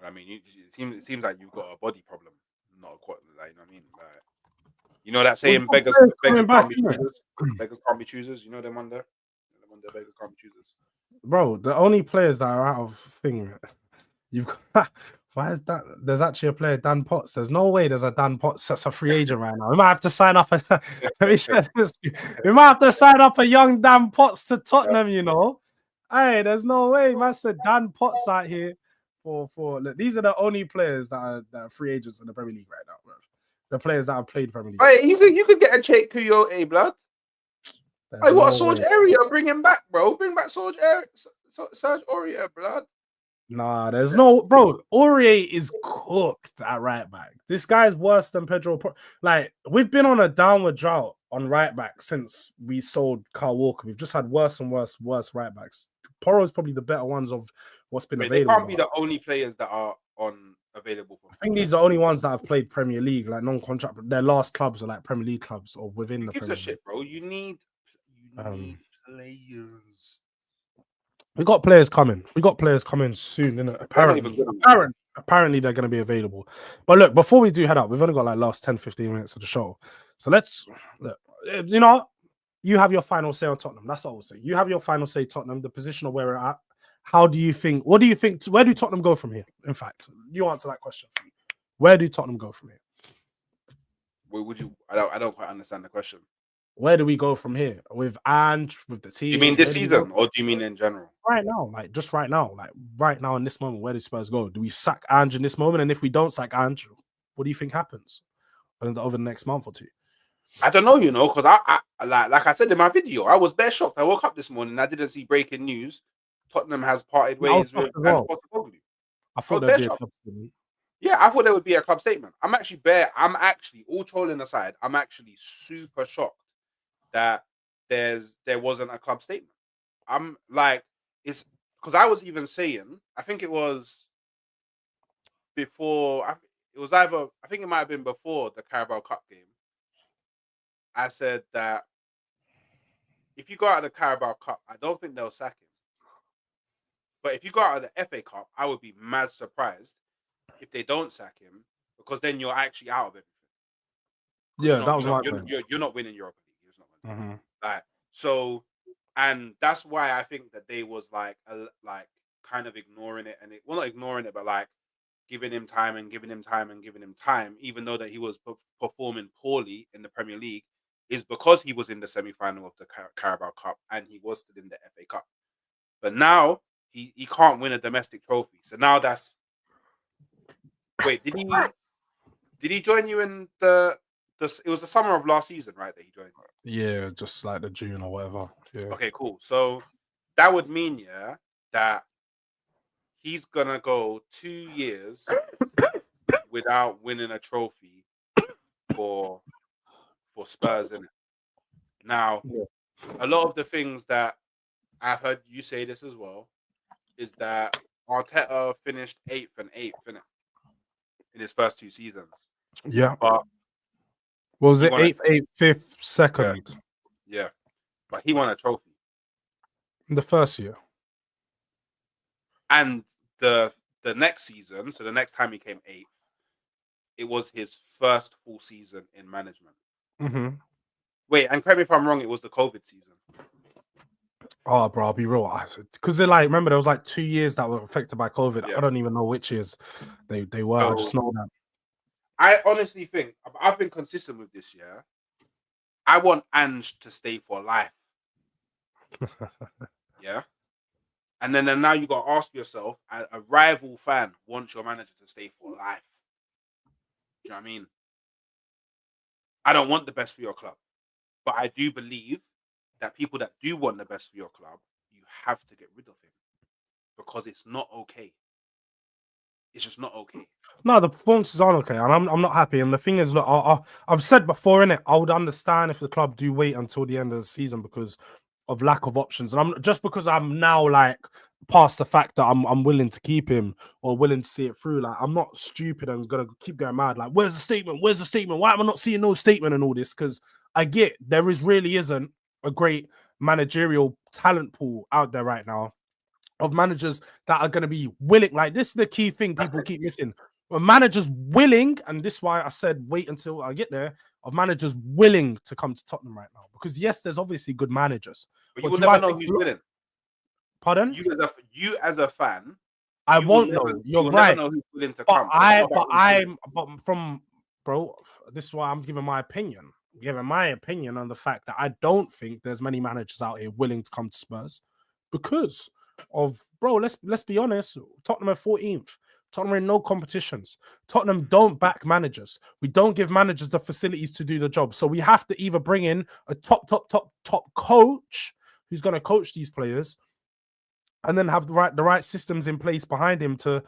I mean, it seems like you've got a body problem, not a like, you know what I mean? Like, you know that saying, beggars can't be choosers. Beggars can't be choosers. You know them under beggars can't be choosers. Bro, the only players that are out of thing, you've got. Why is that? There's actually a player, Dan Potts. There's no way there's a Dan Potts that's a free agent right now. We might have to sign up. We might have to sign up a young Dan Potts to Tottenham, you know. Hey, there's no way. Man said Dan Potts out here look, these are the only players that are free agents in the Premier League right now, bro. The players that have played Premier League. Hey, you could get a Jake Kuyote, blood. There's Hey, what no Serge way. Aurier? Bring him back, bro. Bring back Serge Aurier, blood. Nah, there's no bro. Aurier is cooked at right back. This guy's worse than Pedro. Like, we've been on a downward drought on right back since we sold Kyle Walker. We've just had worse and worse right backs. Poro is probably the better ones of what's been available. They can't be the only players that are on available. I think these are the only ones that have played Premier League, like non-contract. Their last clubs are like Premier League clubs or within the Premier League. Shit, bro. You need players. We got players coming. We got players coming soon, innit? Apparently they're going to be available. But look, before we do head out, we've only got like last 10, 15 minutes of the show. So let's, look, you know, you have your final say on Tottenham. That's all we'll say. You have your final say, Tottenham, the position of where we're at. How do you think, what do you think, where do Tottenham go from here? In fact, you answer that question for me. Where do Tottenham go from here? Where would you, I don't quite understand the question. Where do we go from here with Ange, with the team? You mean this season, or do you mean in general? Right now, like just right now, in this moment, where do Spurs go? Do we sack Ange in this moment? And if we don't sack Ange, what do you think happens over the next month or two? I don't know, you know, because I like I said in my video, I was bare shocked. I woke up this morning and I didn't see breaking news. Tottenham has parted ways with Ange Postecoglou. I thought there'd be a club statement. Yeah, I thought there would be a club statement. I'm actually all trolling aside, I'm actually super shocked that there wasn't a club statement. I'm like, it's because I was even saying, I think it was before, I think it might have been before the Carabao Cup game. I said that if you go out of the Carabao Cup, I don't think they'll sack him. But if you go out of the FA Cup, I would be mad surprised if they don't sack him, because then you're actually out of everything. Yeah, that was my point. You're not winning Europa League. Like, so, and that's why I think that they was like kind of ignoring it, and not ignoring it, but like giving him time, even though that he was performing poorly in the Premier League, is because he was in the semi-final of the Carabao Cup and he was still in the FA Cup. But now he can't win a domestic trophy. So now that's wait, did he join you in it was the summer of last season, right? That he joined. Yeah, just like the June or whatever. Yeah. Okay, cool. So that would mean, yeah, that he's gonna go 2 years without winning a trophy for Spurs, innit? Now, a lot of the things that I've heard you say this as well is that Arteta finished 8th and 8th, innit, in his first 2 seasons. Yeah, but what was it? 8th, 5th, 2nd. Yeah, but he won a trophy in the first year, and the next season. So the next time he came 8th, it was his first full season in management. Wait, and correct me if I'm wrong, it was the COVID season. Oh, bro, I'll be real. Because they're like, remember, there was like 2 years that were affected by COVID. Yeah. I don't even know which years they were. So, I just know that. I honestly think I've been consistent with this. Yeah, I want Ange to stay for life. Yeah, and then now you got to ask yourself, a rival fan wants your manager to stay for life. Do you know what I mean? I don't want the best for your club, but I do believe that people that do want the best for your club, you have to get rid of him, because it's not okay. It's just not okay. No, the performances aren't okay, and I'm not happy. And the thing is, look, I've said before, innit, I would understand if the club do wait until the end of the season because of lack of options. And I'm just because I'm now like past the fact that I'm willing to keep him or willing to see it through. Like, I'm not stupid and gonna keep going mad. Like, where's the statement? Where's the statement? Why am I not seeing no statement and all this? Because I get really isn't a great managerial talent pool out there right now of managers that are going to be willing. Like, this is the key thing people keep missing. When managers willing, and this is why I said wait until I get there, of managers willing to come to Tottenham right now. Because yes, there's obviously good managers. But you will never know who's willing. Pardon? You as a fan, I won't know. You're right. Never know who's willing to come. Bro, this is why I'm giving my opinion. Giving my opinion on the fact that I don't think there's many managers out here willing to come to Spurs, because of, bro, let's be honest. Tottenham are 14th. Tottenham are in no competitions. Tottenham don't back managers. We don't give managers the facilities to do the job. So we have to either bring in a top coach who's going to coach these players, and then have the right systems in place behind him to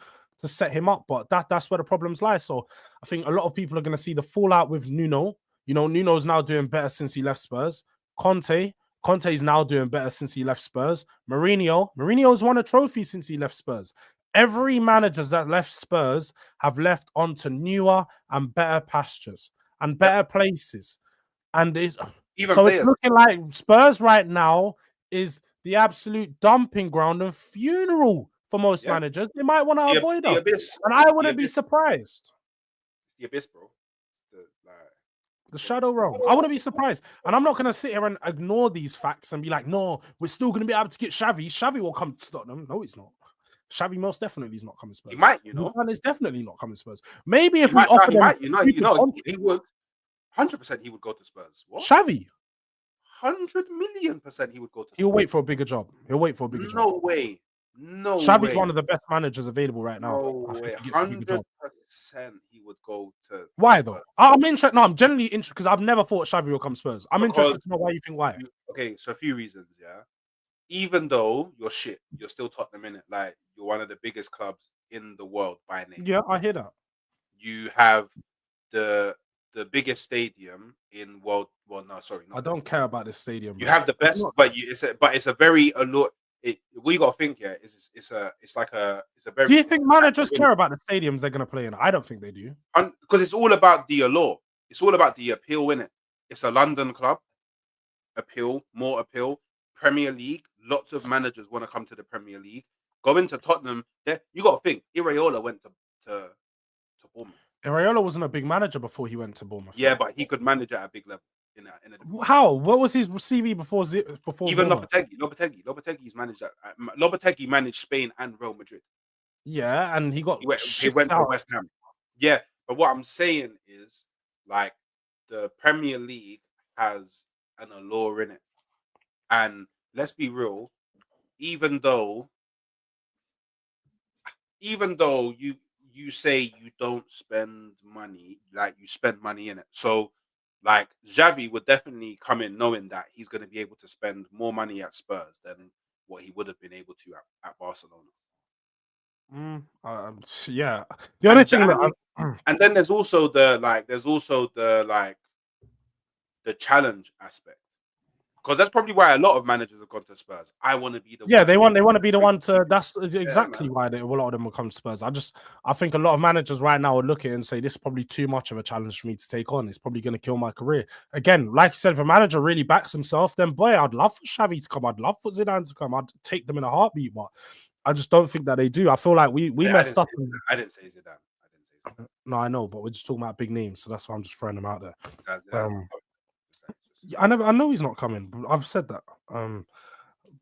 set him up. But that's where the problems lie. So I think a lot of people are going to see the fallout with Nuno. You know, Nuno's now doing better since he left Spurs. Conte's now doing better since he left Spurs. Mourinho's won a trophy since he left Spurs. Every managers that left Spurs have left onto newer and better pastures and better places. And it's looking like Spurs right now is the absolute dumping ground and funeral for most managers. They might want to avoid us. And I wouldn't be surprised. It's the abyss, bro. The shadow realm. I wouldn't be surprised. And I'm not going to sit here and ignore these facts and be like, no, we're still going to be able to get Xavi. Xavi will come to Tottenham. No, he's not. Xavi most definitely is not coming Spurs. He might, you know. It's definitely not coming Spurs. Maybe if we offer him... he would. 100% he would go to Spurs. What? Xavi? 100,000,000% he would go to Spurs. He'll wait for a bigger job. No way. No Xavi's way. one of the best managers available right now. No way. 100% he would go to Why Spurs. though? I'm interested. No, I'm genuinely interested because I've never thought Xavi will come Spurs. I'm interested to know why you think why. Okay, so a few reasons, yeah. Even though you're shit, you're still Tottenham in it. Like, you're one of the biggest clubs in the world by name. Yeah, I hear that. You have the biggest stadium in world. Well, no, sorry, I don't care about this stadium. You have the best, but it's a very allure. We got to think, yeah. It's a very. Do you think managers care about the stadiums they're gonna play in? I don't think they do. Because it's all about the allure. It's all about the appeal, innit? It's a London club. More appeal. Premier League. Lots of managers want to come to the Premier League. Going to Tottenham, you got to think. Iraola went to Bournemouth. Iraola wasn't a big manager before he went to Bournemouth. Yeah, but he could manage at a big level. How? What was his CV before? Even Lopetegui's managed that. Lopetegui managed Spain and Real Madrid. Yeah, and he went to West Ham. Yeah, but what I'm saying is, like, the Premier League has an allure in it, and let's be real. Even though you say you don't spend money, like, you spend money in it, so. Like, Xavi would definitely come in knowing that he's going to be able to spend more money at Spurs than what he would have been able to at Barcelona. Yeah. The only thing and then there's also the challenge aspect. Because that's probably why a lot of managers have gone to Spurs. I want to be the one. They want to be the one to. That's exactly why a lot of them will come to Spurs. I think a lot of managers right now would look at it and say, this is probably too much of a challenge for me to take on. It's probably going to kill my career. Again, like you said, if a manager really backs himself, then boy, I'd love for Xavi to come. I'd love for Zidane to come. I'd take them in a heartbeat, but I just don't think that they do. I feel like we messed up. I didn't say Zidane. No, I know, but we're just talking about big names, so that's why I'm just throwing them out there. I know he's not coming. But I've said that.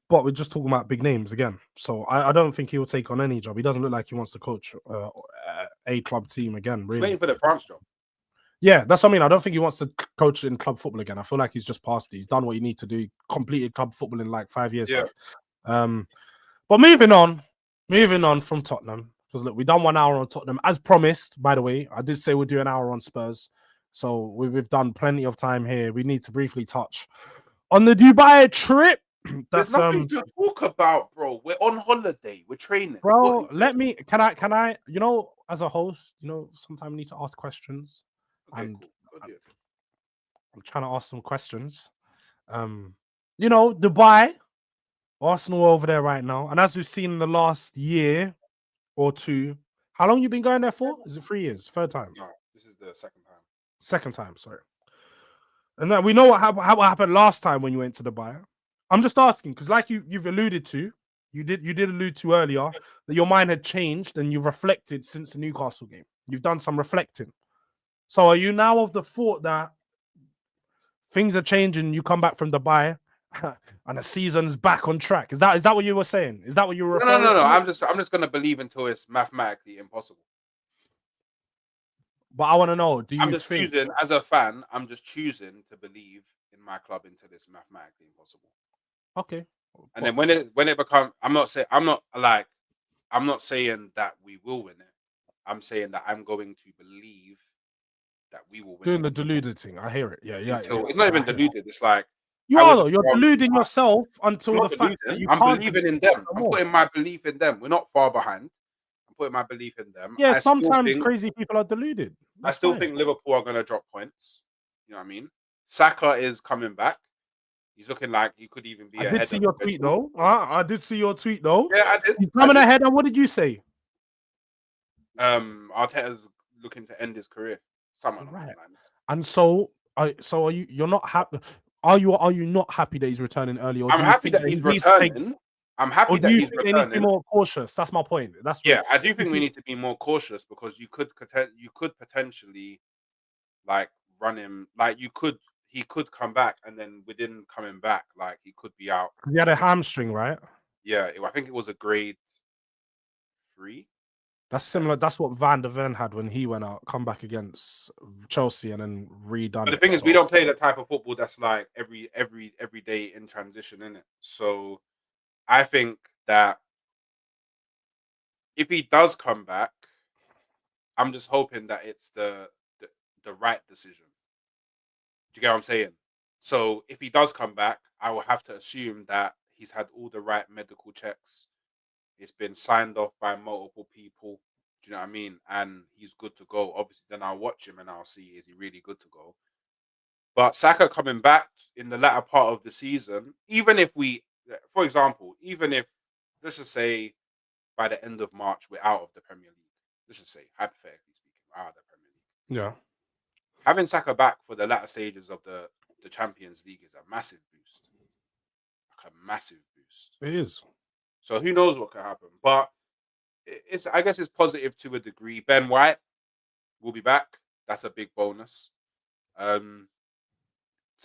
But we're just talking about big names again. So I don't think he will take on any job. He doesn't look like he wants to coach a club team again. Really, he's waiting for the France job. Yeah, that's what I mean. I don't think he wants to coach in club football again. I feel like he's just past it. He's done what you need to do. Completed club football in like 5 years. Yeah. But moving on from Tottenham, because look, we done 1 hour on Tottenham as promised. By the way, I did say we'll do an hour on Spurs. So we've done plenty of time here. We need to briefly touch on the Dubai trip. There's nothing to talk about, bro. We're on holiday. We're training. Bro, can I, as a host, sometimes I need to ask questions. Okay, and cool. I'm trying to ask some questions. Dubai, Arsenal are over there right now. And as we've seen in the last year or two, how long you been going there for? Is it 3 years? Third time? No, this is the second time. Second time, sorry. And then we know what happened last time when you went to Dubai. I'm just asking because, like you've alluded to, you did allude to earlier that your mind had changed and you've reflected since the Newcastle game. You've done some reflecting. So are you now of the thought that things are changing? You come back from Dubai and the season's back on track. Is that what you were saying? Is that what you were referring to? No. I'm just gonna believe until it's mathematically impossible. But I want to know, do you choosing, as a fan, I'm just choosing to believe in my club until it's mathematically impossible. Okay. And then when it becomes, I'm not saying that we will win it. I'm saying that I'm going to believe that we will win Doing it. the deluded thing. I hear it. Yeah. Until it's not even I hear it. deluded. It's like You I would are though. just You're rather- deluding yourself until I'm the not fact that deluding. you I'm can't believing in delete them. no I'm more. putting my belief in them. We're not far behind. I'm putting my belief in them. Yeah, I still sometimes think, crazy people are deluded. That's fine. Liverpool are going to drop points. You know what I mean? Saka is coming back. He's looking like he could even be I ahead did see of your tweet Liverpool. though. I did see your tweet though. Yeah, I did. He's coming ahead. And what did you say? Arteta's looking to end his career. Something along Right. those lines. And so are you? You're not happy. Are you not happy that he's returning early, or I'm do you happy think that that he's he needs to take? returning. I'm happy Or do that you he's think they need to be returning. more cautious? That's my point. That's Yeah, I do think we need to be more cautious because you could potentially like run him. Like he could come back, and then within coming back, like he could be out. He had a hamstring, right? Yeah, I think it was a grade 3. That's similar. That's what Van der Ven had when he went out, come back against Chelsea, and then redone But the it. thing is, we So don't play the type of football that's like every day in transition, in it. So I think that if he does come back, I'm just hoping that it's the right decision. Do you get what I'm saying? So if he does come back, I will have to assume that he's had all the right medical checks. It's been signed off by multiple people. Do you know what I mean? And he's good to go. Obviously, then I'll watch him and I'll see, is he really good to go? But Saka coming back in the latter part of the season, even if we, for example, even if, let's just say by the end of March, we're out of the Premier League. Let's just say, hypothetically speaking, we're out of the Premier League. yeah, Having Saka back for the latter stages of the Champions League is a massive boost. Like a massive boost. it is. So who knows what could happen? But I guess it's positive to a degree. Ben White will be back. That's a big bonus. So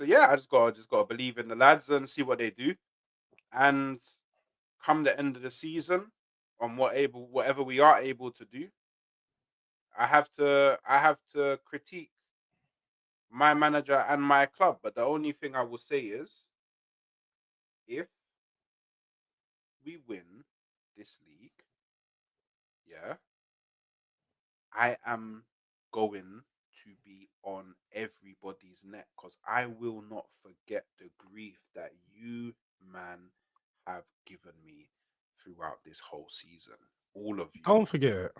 yeah, I just gotta believe in the lads and see what they do. And come the end of the season, on whatever we are able to do, I have to critique my manager and my club. But the only thing I will say is, if we win this league, yeah, I am going to be on everybody's neck because I will not forget the grief that you, man, have given me throughout this whole season. All of you. Don't forget it.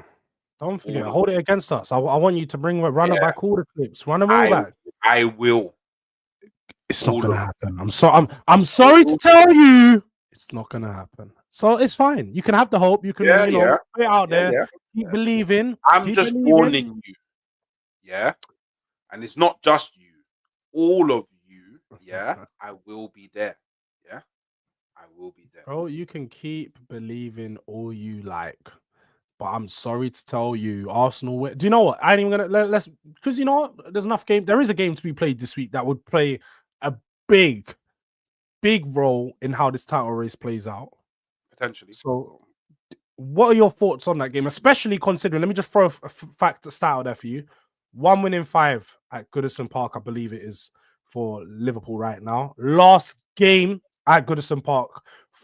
Don't forget. All of Hold it against us. I want you to run it back all the clips. Run them all back. I will. It's not all gonna of happen. I'm sorry to tell you, it's not gonna happen. So it's fine. You can have the hope. You can, put it out there. Keep believing. I'm Keep just believing. warning you. Yeah. And it's not just you. All of you. Yeah. I will be there. Yeah. I will be there. Bro, you can keep believing all you like. But I'm sorry to tell you, Arsenal. Do you know what? I ain't even gonna let's because you know what? There's enough game. There is a game to be played this week that would play a big role in how this title race plays out. Potentially. So, what are your thoughts on that game? Especially considering, let me just throw a fact start out there for you. 1 win in 5 at Goodison Park, I believe it is for Liverpool right now. Last game at Goodison Park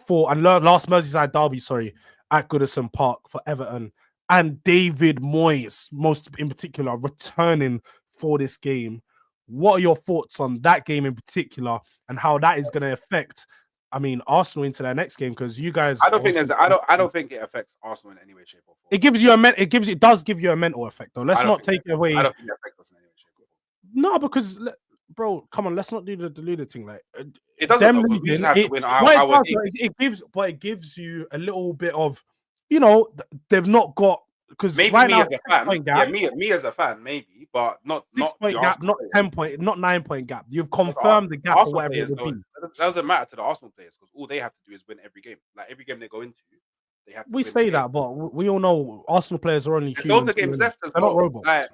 last Merseyside derby, sorry, at Goodison Park for Everton, and David Moyes, most in particular, returning for this game. What are your thoughts on that game in particular, and how that is going to affect, Arsenal into their next game? Because you guys, I don't think it affects Arsenal in any way, shape, or form. It does give you a mental effect, though. Let's not take it away. I don't think it affects us in any way, shape, or form. No, because bro, come on, let's not do the deluded thing. Like it doesn't. We just have to win it gives you a little bit of, they've not got, because maybe right me now, as a fan, me as a fan, maybe, but not 6 point gap, not 10 point, not 9 point gap. You've confirmed the gap or whatever it would be. It doesn't matter to the Arsenal players because all they have to do is win every game. Like every game they go into, they have to. We say that, but we all know Arsenal players are only human. There's loads of games left as well. They're not robots. Like,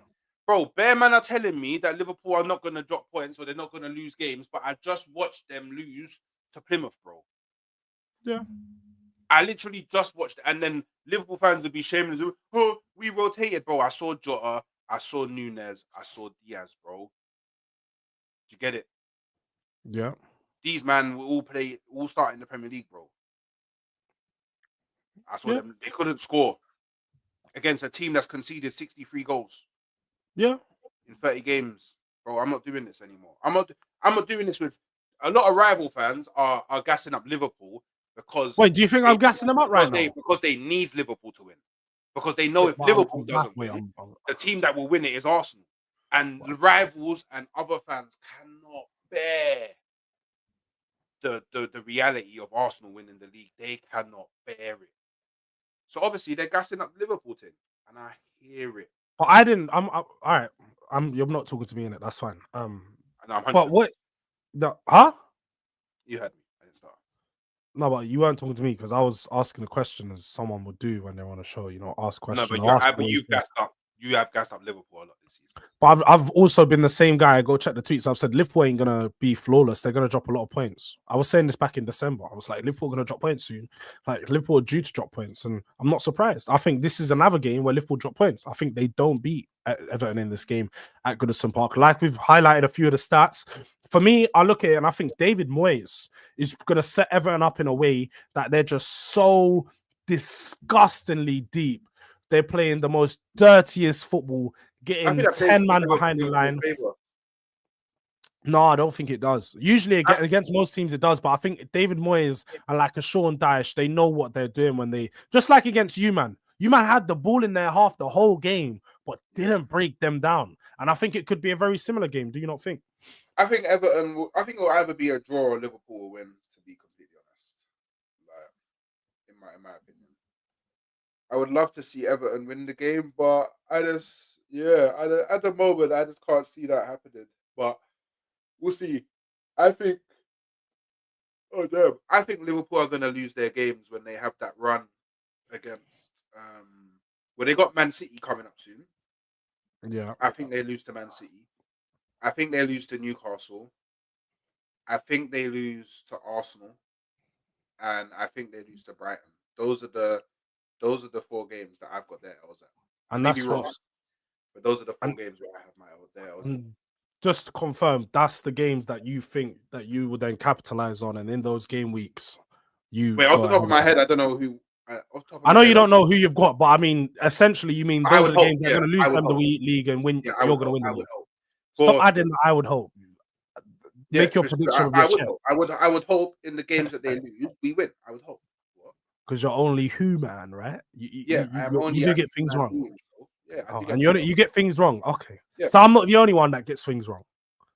bro, bear man are telling me that Liverpool are not going to drop points or they're not going to lose games, but I just watched them lose to Plymouth, bro. Yeah. I literally just watched it, and then Liverpool fans would be shaming us. Oh, we rotated, bro. I saw Jota, I saw Nunez, I saw Diaz, bro. Do you get it? Yeah. these man will all start in the Premier League, bro. I saw them. They couldn't score against a team that's conceded 63 goals. Yeah. In 30 games, bro. I'm not doing this anymore. I'm not doing this with a lot of rival fans are gassing up Liverpool because Wait, do you think I'm gassing them up right now? Because they need Liverpool to win. Because they know if Liverpool doesn't win, the team that will win it is Arsenal. And the rivals and other fans cannot bear the reality of Arsenal winning the league. They cannot bear it. So obviously they're gassing up Liverpool team, and I hear it. But I didn't. All right. You're not talking to me in it. That's fine. But what? Huh? You heard me. I didn't start. No, but you weren't talking to me because I was asking a question as someone would do when they're on a show. Ask questions. No, but you've gassed up. You have gassed up Liverpool a lot this season. But I've also been the same guy. Go check the tweets. I've said Liverpool ain't gonna be flawless. They're gonna drop a lot of points. I was saying this back in December. I was like, Liverpool are gonna drop points soon. Like Liverpool are due to drop points, and I'm not surprised. I think this is another game where Liverpool drop points. I think they don't beat Everton in this game at Goodison Park. Like we've highlighted a few of the stats. For me, I look at it and I think David Moyes is gonna set Everton up in a way that they're just so disgustingly deep. They're playing the most dirtiest football, getting 10 man behind the line. No, I don't think it does. Usually against most teams it does, but I think David Moyes and like a Sean Dyche, they know what they're doing when they just like against you, man. You man had the ball in their half the whole game, but didn't break them down. And I think it could be a very similar game. Do you not think? I think Everton. I think it'll either be a draw or Liverpool will win. To be completely honest, like in my opinion. I would love to see Everton win the game, but at the moment, I just can't see that happening. But we'll see. I think Liverpool are going to lose their games when they have that run against. Well, they got Man City coming up soon. Yeah, I think they lose to Man City. I think they lose to Newcastle. I think they lose to Arsenal, and I think they lose to Brighton. Those are the 4 games that I've got their L's at. And that's wrong. But those are the 4 games where I have their L's at. Just to confirm, that's the games that you think that you would then capitalize on, and in those game weeks, off the top of my head, I don't know who. I know you don't know who you've got, but I mean, essentially, you mean those are the games that are going to lose them the league and win. You're going to win the league. Stop adding. I would hope. Make your prediction with your chest. I would hope in the games that they lose, we win. I would hope. Because you're only human, right? You do get things wrong. Yeah, and you get things wrong. Okay, so I'm not the only one that gets things wrong.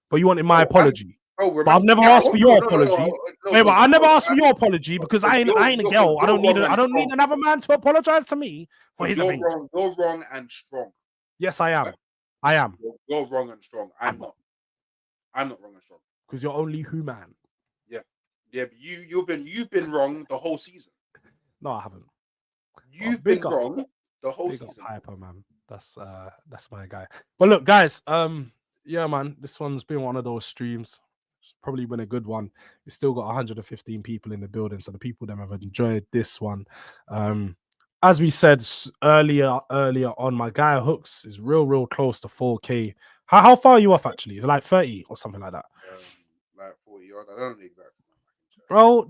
But you wanted my apology. But I've never asked for your apology. But I never asked for your apology because I ain't a girl. I don't need another man to apologize to me for his opinion. You're wrong and strong. Yes, I am. I am. You're wrong and strong. I'm not. I'm not wrong and strong. Because you're only human. Yeah. But you've been wrong the whole season. No, I haven't. You've been wrong the whole season. Hyper, man. That's my guy. But look, guys, yeah, man, this one's been one of those streams. It's probably been a good one. We still got 115 people in the building, so the people them have enjoyed this one. As we said earlier on, my guy Hooks is real close to 4K. How far are you off actually? Is it like 30 or something like that? Like 40 odd. I don't know exactly. Bro,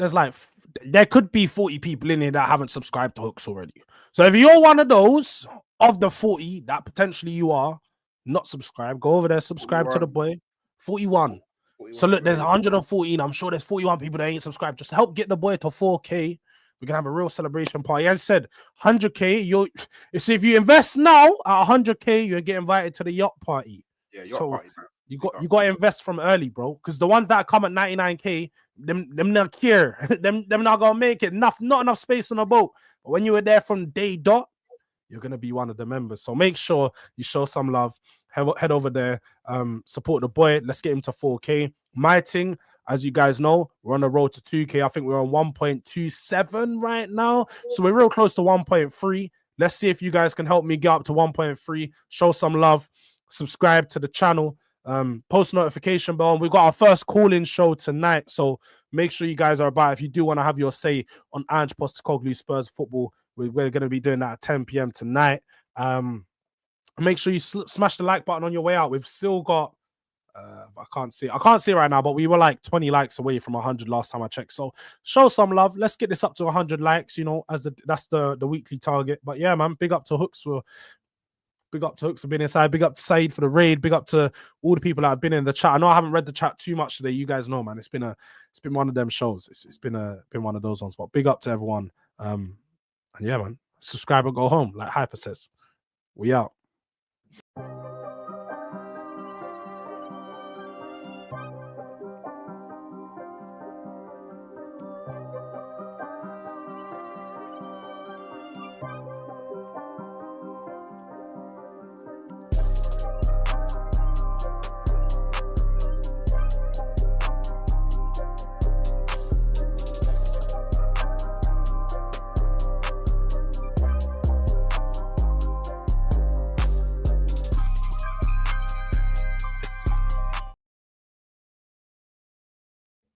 there could be 40 people in here that haven't subscribed to Hooks already. So if you're one of those of the 40 that potentially you are not subscribed, go over there, subscribe 41. To the boy. 41. So look, there's 114. I'm sure there's 41 people that ain't subscribed. Just help get the boy to 4K. We can have a real celebration party. As I said, 100K. So if you invest now at 100K, you'll get invited to the yacht party. Yeah, yacht party. You got to invest from early, bro. Because the ones that come at 99K, them not care. them not gonna make it. Not enough space on the boat. But when you were there from day dot, you're gonna be one of the members. So make sure you show some love. Head over there, support the boy. Let's get him to 4K. My thing, as you guys know, we're on the road to 2K. I think we're on 1.27 right now. So we're real close to 1.3. Let's see if you guys can help me get up to 1.3. Show some love. Subscribe to the channel. Post notification bell. We've got our first call-in show tonight. So make sure you guys are about. If you do want to have your say on Ange Postecoglou Spurs football, we're going to be doing that at 10 p.m. tonight. Make sure you smash the like button on your way out. We've still got I can't see it right now, but we were like 20 likes away from 100 last time I checked. So show some love. Let's get this up to 100 likes, you know, as that's the weekly target. But yeah, man, big up to Hooks for being inside. Big up to Saeed for the raid. Big up to all the people that have been in the chat. I know I haven't read the chat too much today. You guys know, man. It's been one of them shows. It's been one of those ones. But big up to everyone. And yeah, man, subscribe and go home, like Hyper says. We out.